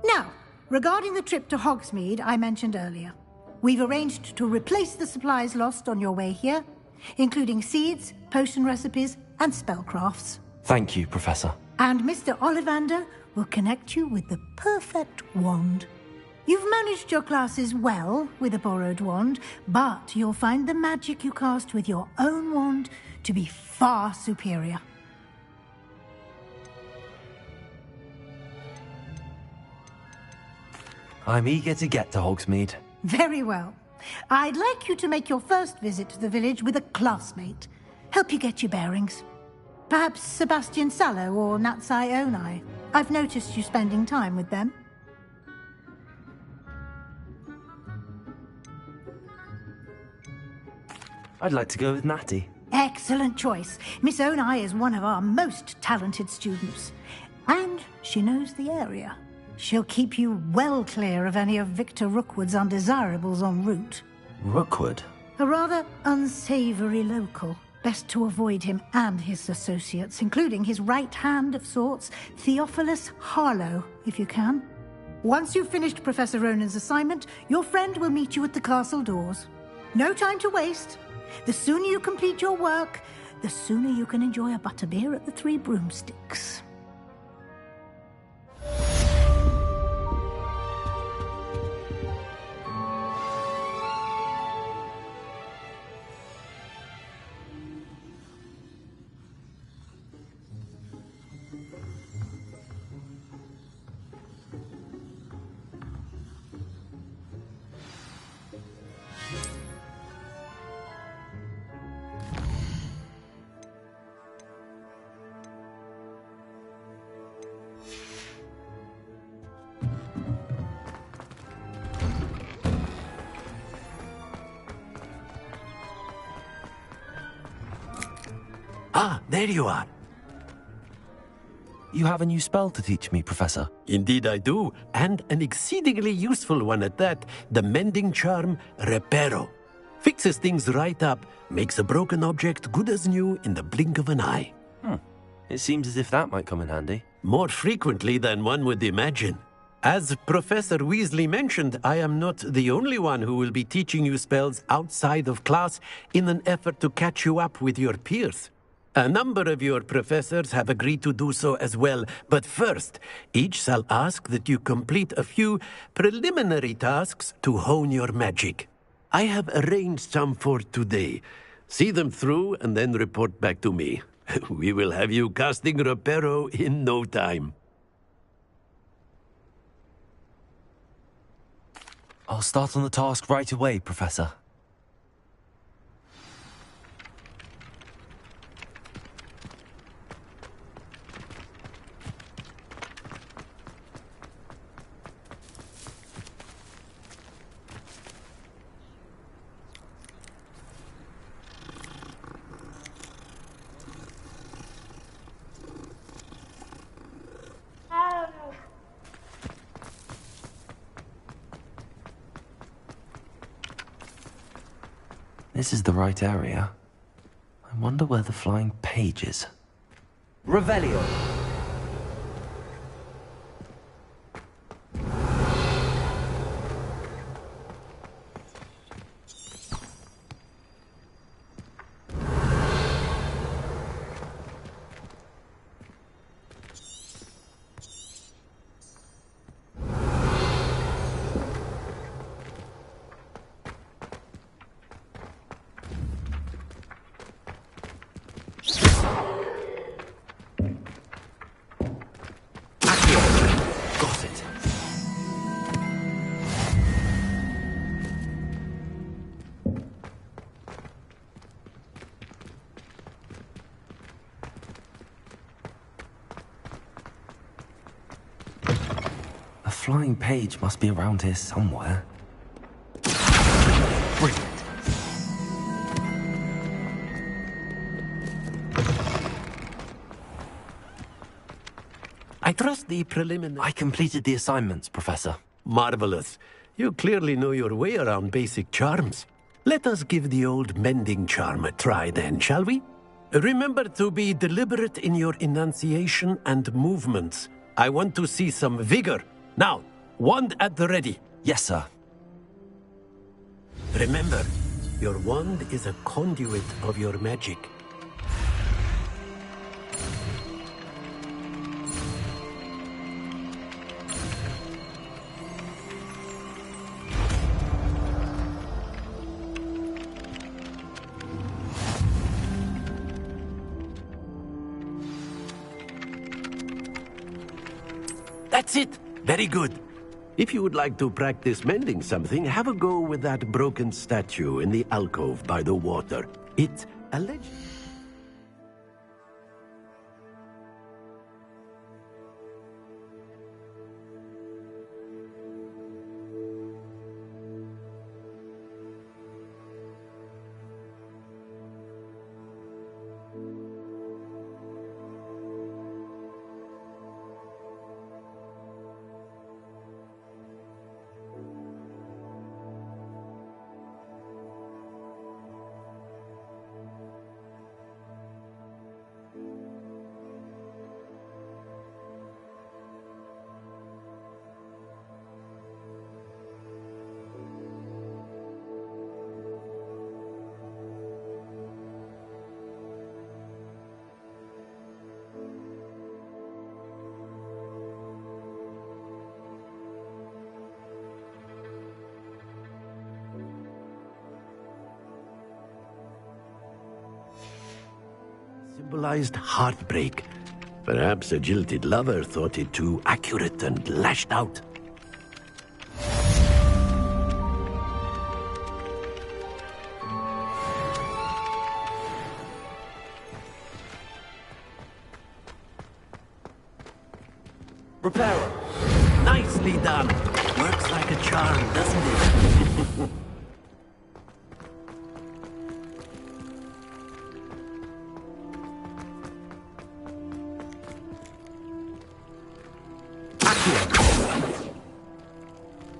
Now, regarding the trip to Hogsmeade I mentioned earlier, we've arranged to replace the supplies lost on your way here, including seeds, potion recipes, and spellcrafts. Thank you, Professor. And Mr. Ollivander will connect you with the perfect wand. You've managed your classes well with a borrowed wand, but you'll find the magic you cast with your own wand to be far superior. I'm eager to get to Hogsmeade. Very well. I'd like you to make your first visit to the village with a classmate. Help you get your bearings. Perhaps Sebastian Sallow or Natsai Onai. I've noticed you spending time with them. I'd like to go with Natty. Excellent choice. Miss Onai is one of our most talented students. And she knows the area. She'll keep you well clear of any of Victor Rookwood's undesirables en route. Rookwood? A rather unsavory local. Best to avoid him and his associates, including his right hand of sorts, Theophilus Harlow, if you can. Once you've finished Professor Ronan's assignment, your friend will meet you at the castle doors. No time to waste. The sooner you complete your work, the sooner you can enjoy a butterbeer at the Three Broomsticks. Ah, there you are. You have a new spell to teach me, Professor. Indeed I do, and an exceedingly useful one at that. The mending charm, Reparo. Fixes things right up, makes a broken object good as new in the blink of an eye. It seems as if that might come in handy. More frequently than one would imagine. As Professor Weasley mentioned, I am not the only one who will be teaching you spells outside of class in an effort to catch you up with your peers. A number of your professors have agreed to do so as well, but first, each shall ask that you complete a few preliminary tasks to hone your magic. I have arranged some for today. See them through and then report back to me. We will have you casting Reparo in no time. I'll start on the task right away, Professor. This is the right area. I wonder where the flying page is. Revelio. A flying page must be around here somewhere. Brilliant. I trust the preliminary... I completed the assignments, Professor. Marvelous. You clearly know your way around basic charms. Let us give the old mending charm a try then, shall we? Remember to be deliberate in your enunciation and movements. I want to see some vigor. Now, wand at the ready. Yes, sir. Remember, your wand is a conduit of your magic. That's it! Very good. If you would like to practice mending something, have a go with that broken statue in the alcove by the water. It's alleged... symbolized heartbreak. Perhaps a jilted lover thought it too accurate and lashed out. Reparo. Nicely done. Works like a charm, doesn't it?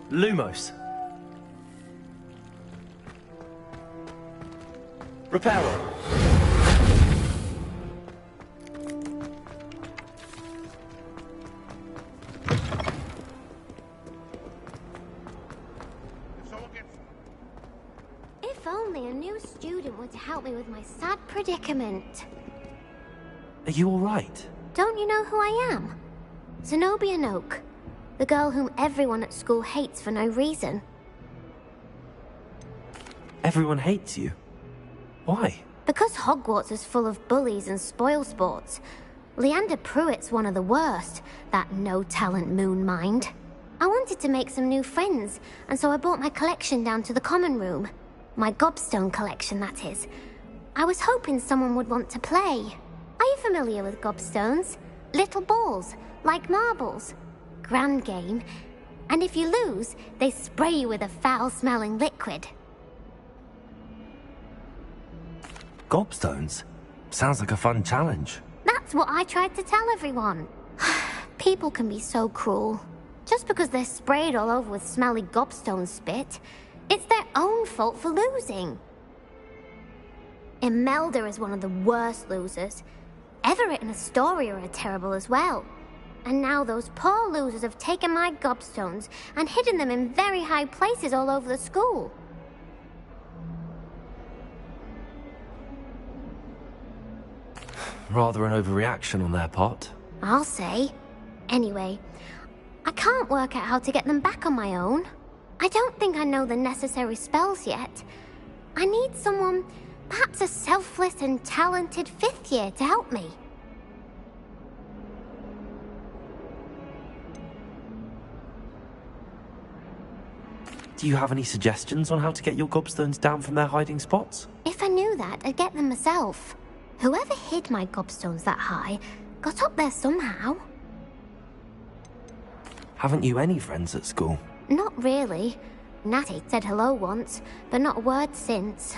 Lumos. Reparo. If only a new student were to help me with my sad predicament. Are you all right? Don't you know who I am? Zenobia Noak. The girl whom everyone at school hates for no reason. Everyone hates you. Why? Because Hogwarts is full of bullies and spoilsports. Leander Pruitt's one of the worst, that no-talent moon mind. I wanted to make some new friends, and so I brought my collection down to the common room. My gobstone collection, that is. I was hoping someone would want to play. Are you familiar with gobstones? Little balls, like marbles. Grand game. And if you lose, they spray you with a foul-smelling liquid. Gobstones? Sounds like a fun challenge. That's what I tried to tell everyone. People can be so cruel. Just because they're sprayed all over with smelly gobstone spit, it's their own fault for losing. Imelda is one of the worst losers. Everett and Astoria are terrible as well. And now those poor losers have taken my gobstones and hidden them in very high places all over the school. Rather an overreaction on their part. I'll say. Anyway, I can't work out how to get them back on my own. I don't think I know the necessary spells yet. I need someone, perhaps a selfless and talented 5th year to help me. Do you have any suggestions on how to get your gobstones down from their hiding spots? If I knew that, I'd get them myself. Whoever hid my gobstones that high got up there somehow. Haven't you any friends at school? Not really. Natty said hello once, but not a word since.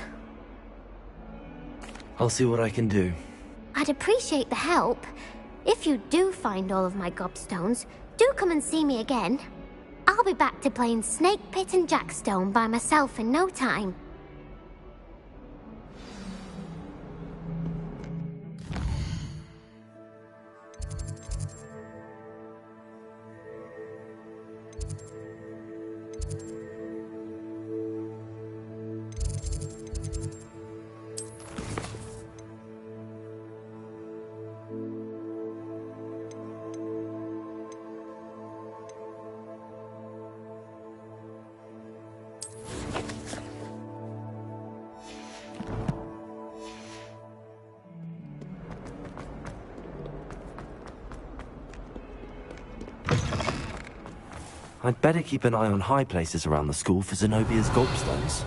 I'll see what I can do. I'd appreciate the help. If you do find all of my gobstones, do come and see me again. I'll be back to playing Snake Pit and Jackstone by myself in no time. I'd better keep an eye on high places around the school for Zenobia's gobstones.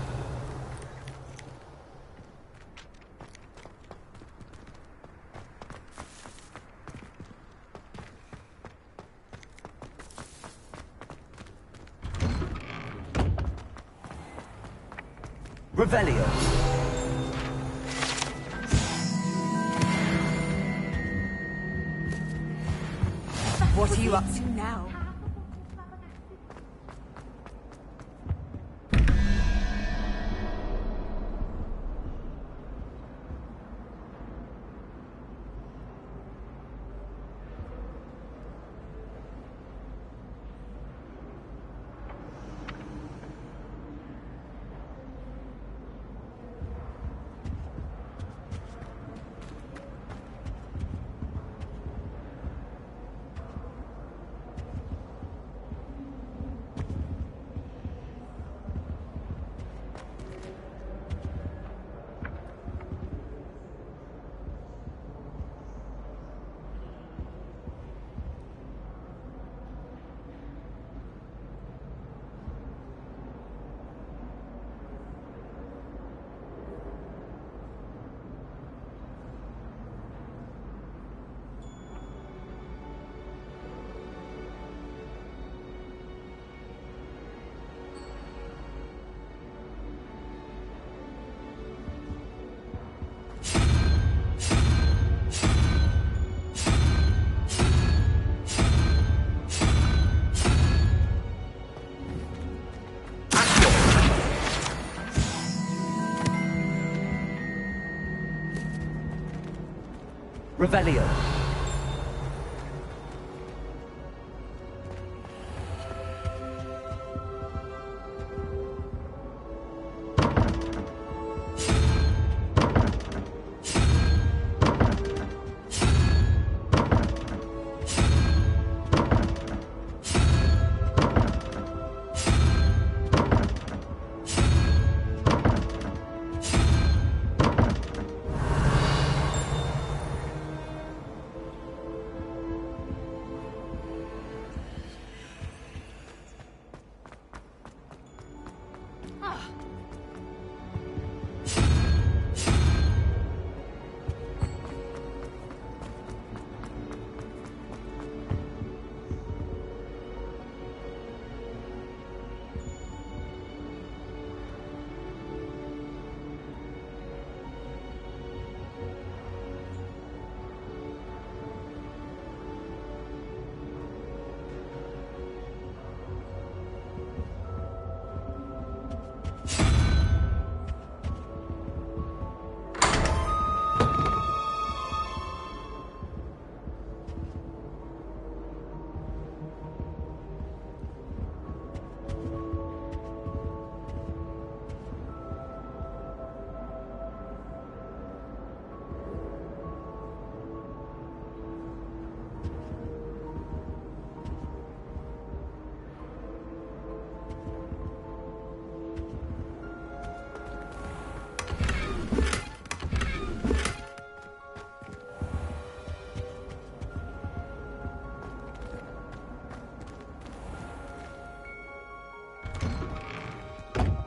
Revelio. What are you up to now? Revelio.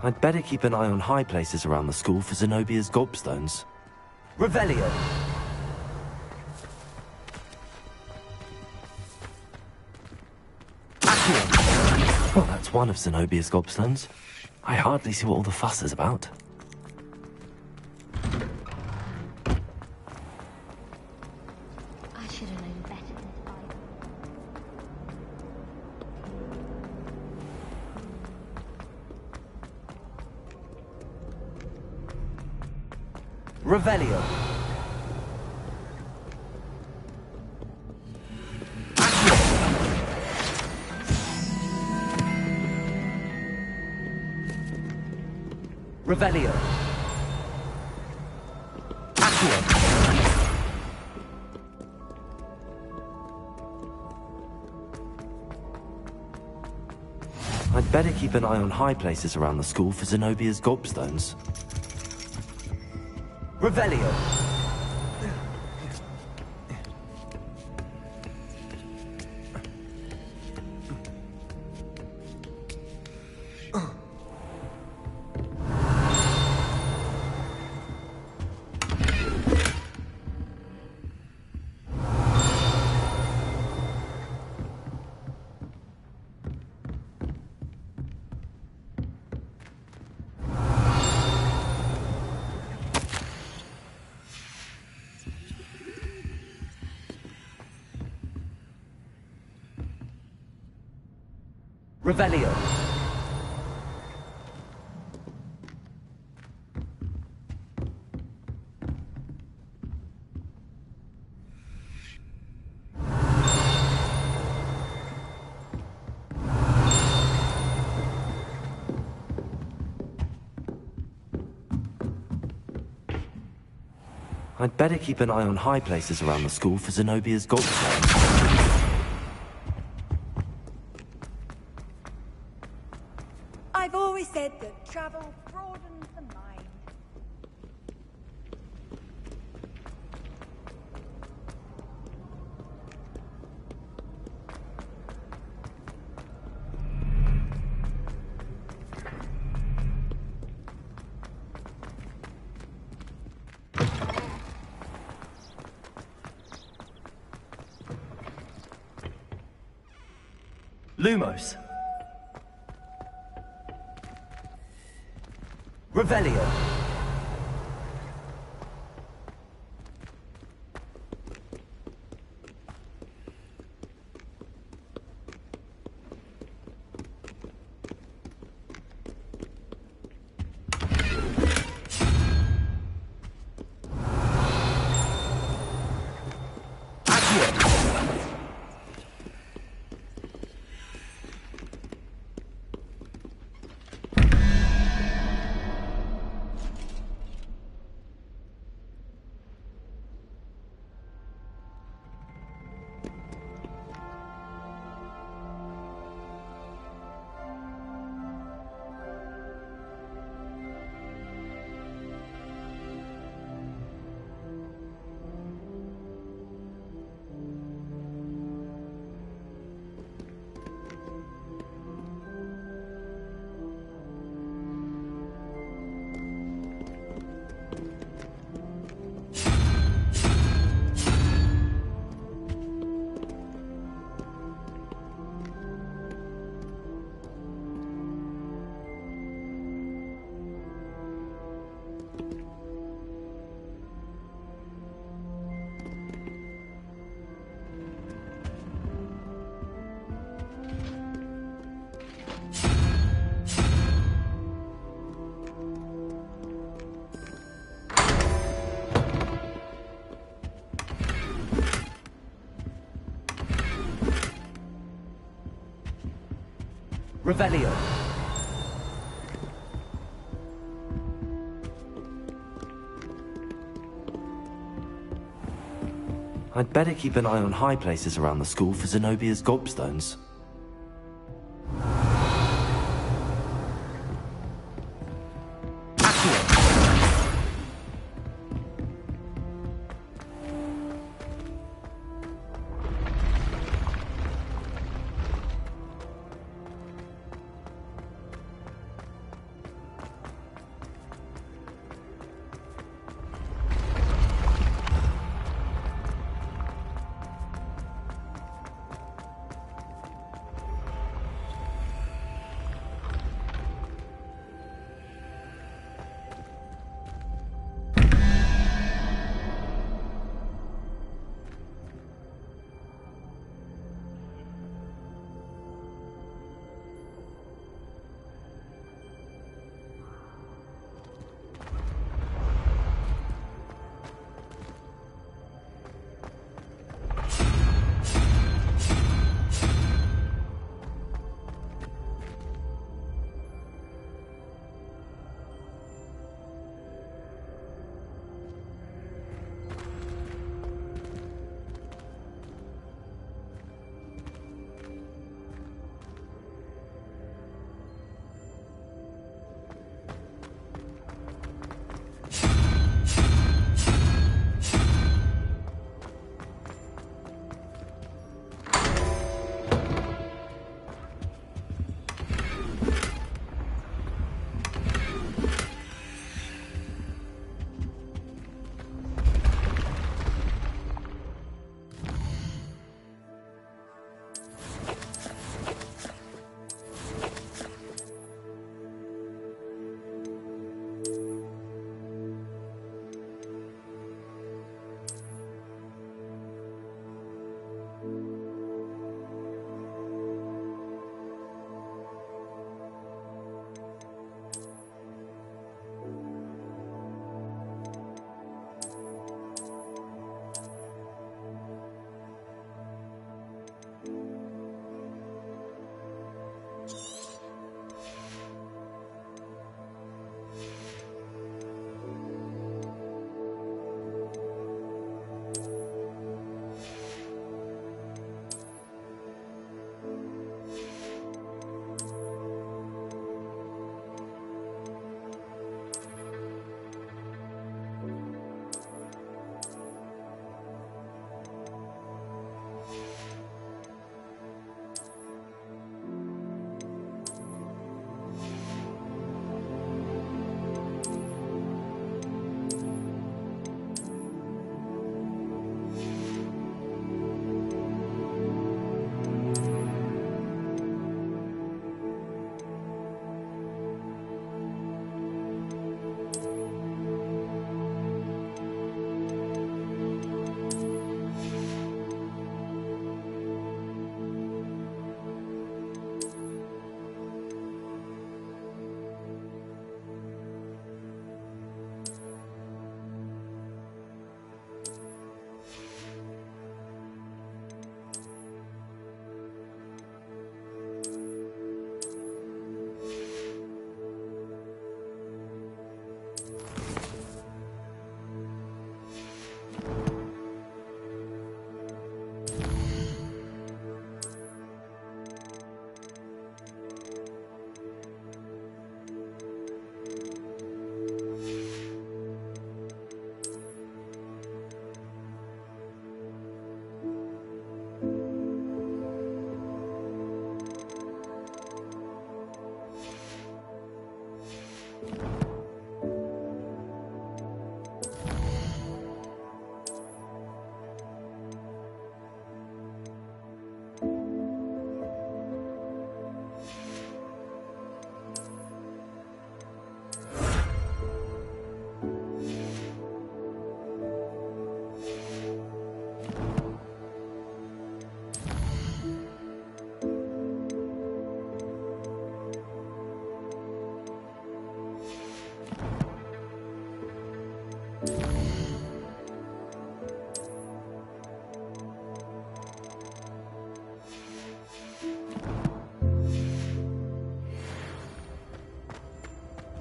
I'd better keep an eye on high places around the school for Zenobia's gobstones. Revelio. Well, that's one of Zenobia's gobstones. I hardly see what all the fuss is about. I should have known better than to buy them. Revelio. Revelio. I'd better keep an eye on high places around the school for Zenobia's gobstones. Revelio. Revelio. I'd better keep an eye on high places around the school for Zenobia's gobstones. I've always said that travel broadens the mind. Lumos. Revelio. Revelio. I'd better keep an eye on high places around the school for Zenobia's gobstones.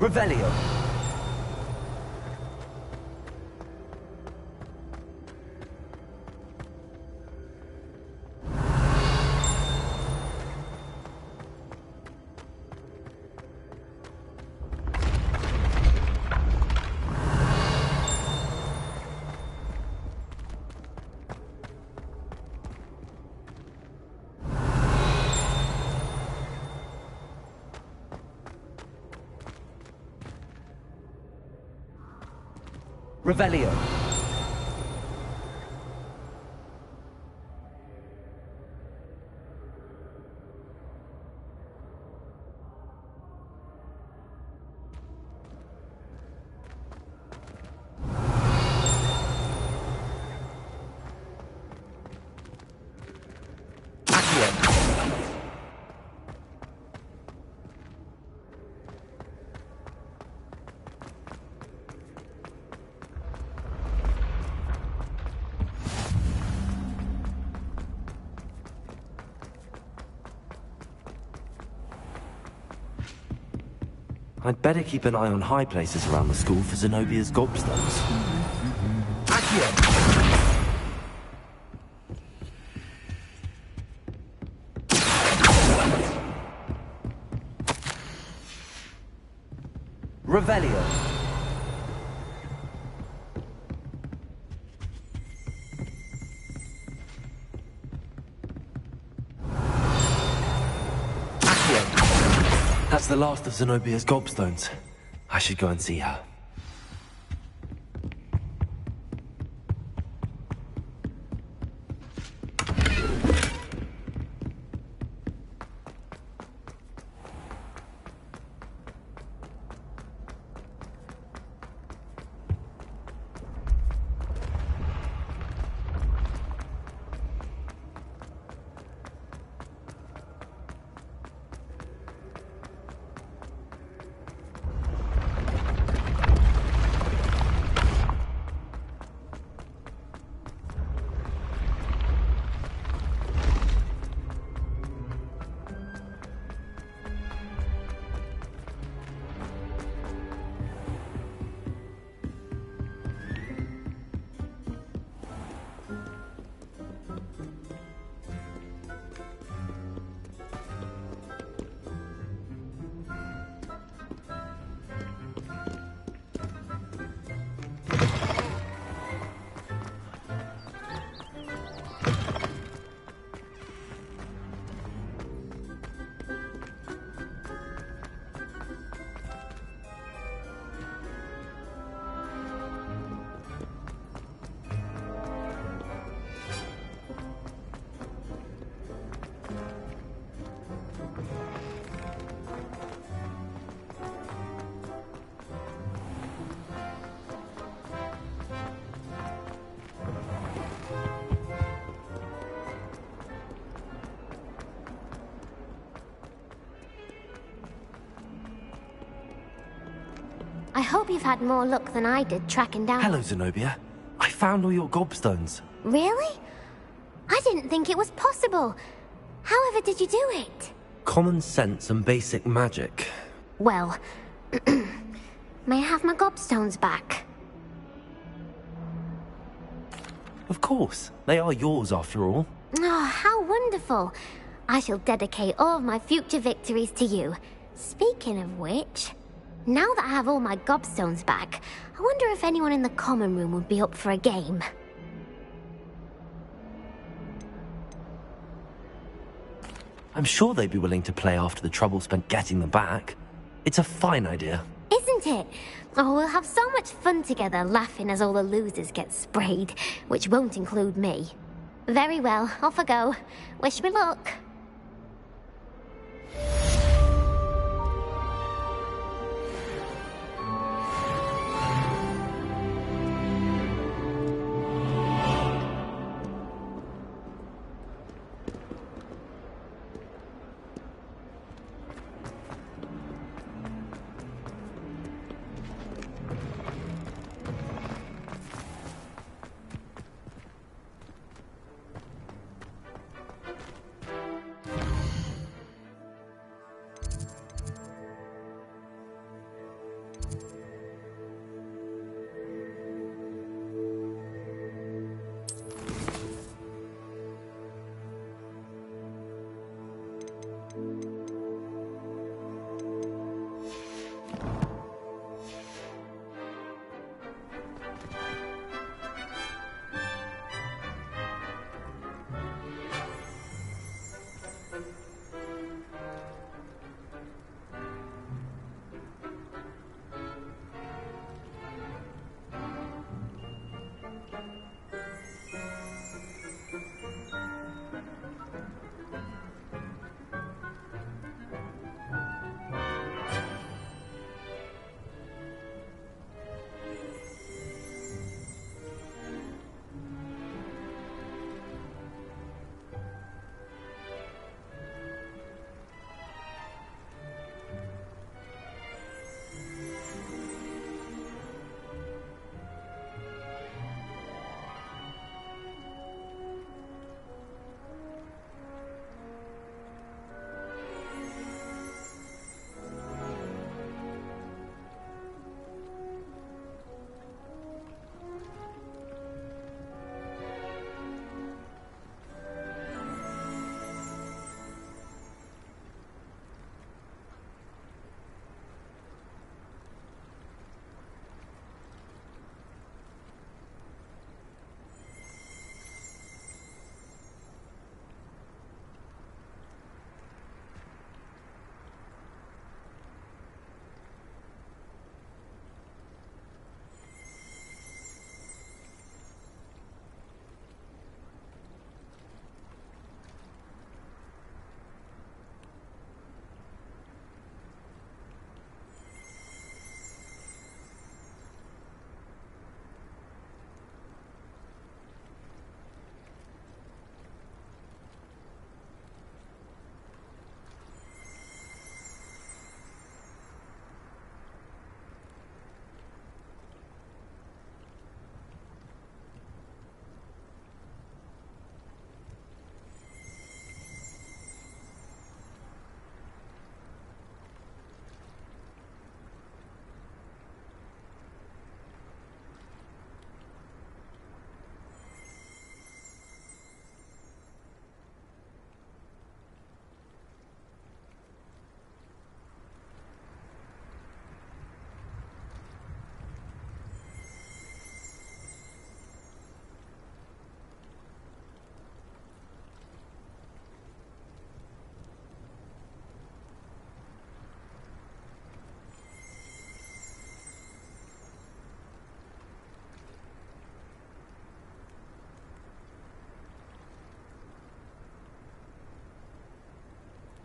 Revelio. Revelio. I'd better keep an eye on high places around the school for Zenobia's gobstones. Accio! Revelio. That's the last of Zenobia's gobstones. I should go and see her. I hope you've had more luck than I did tracking down... Hello, Zenobia. I found all your gobstones. Really? I didn't think it was possible. However did you do it? Common sense and basic magic. Well, may I have my gobstones back? Of course. They are yours, after all. Oh, how wonderful. I shall dedicate all of my future victories to you. Speaking of which, now that I have all my gobstones back, I wonder if anyone in the common room would be up for a game. I'm sure they'd be willing to play after the trouble spent getting them back. It's a fine idea. Isn't it? Oh, we'll have so much fun together, laughing as all the losers get sprayed, which won't include me. Very well, off I go. Wish me luck.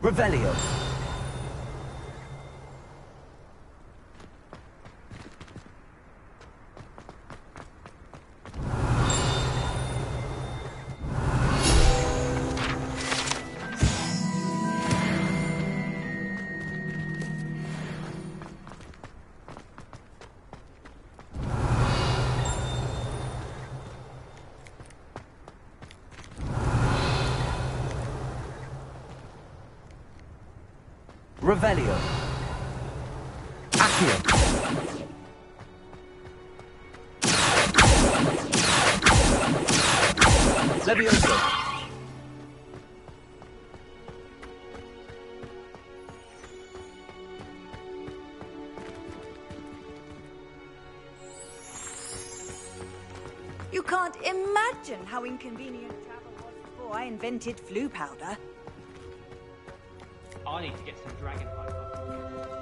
Revelio. Revelio. Accio. Levioso. You can't imagine how inconvenient travel was before I invented flu powder. I need to get some dragon fiber.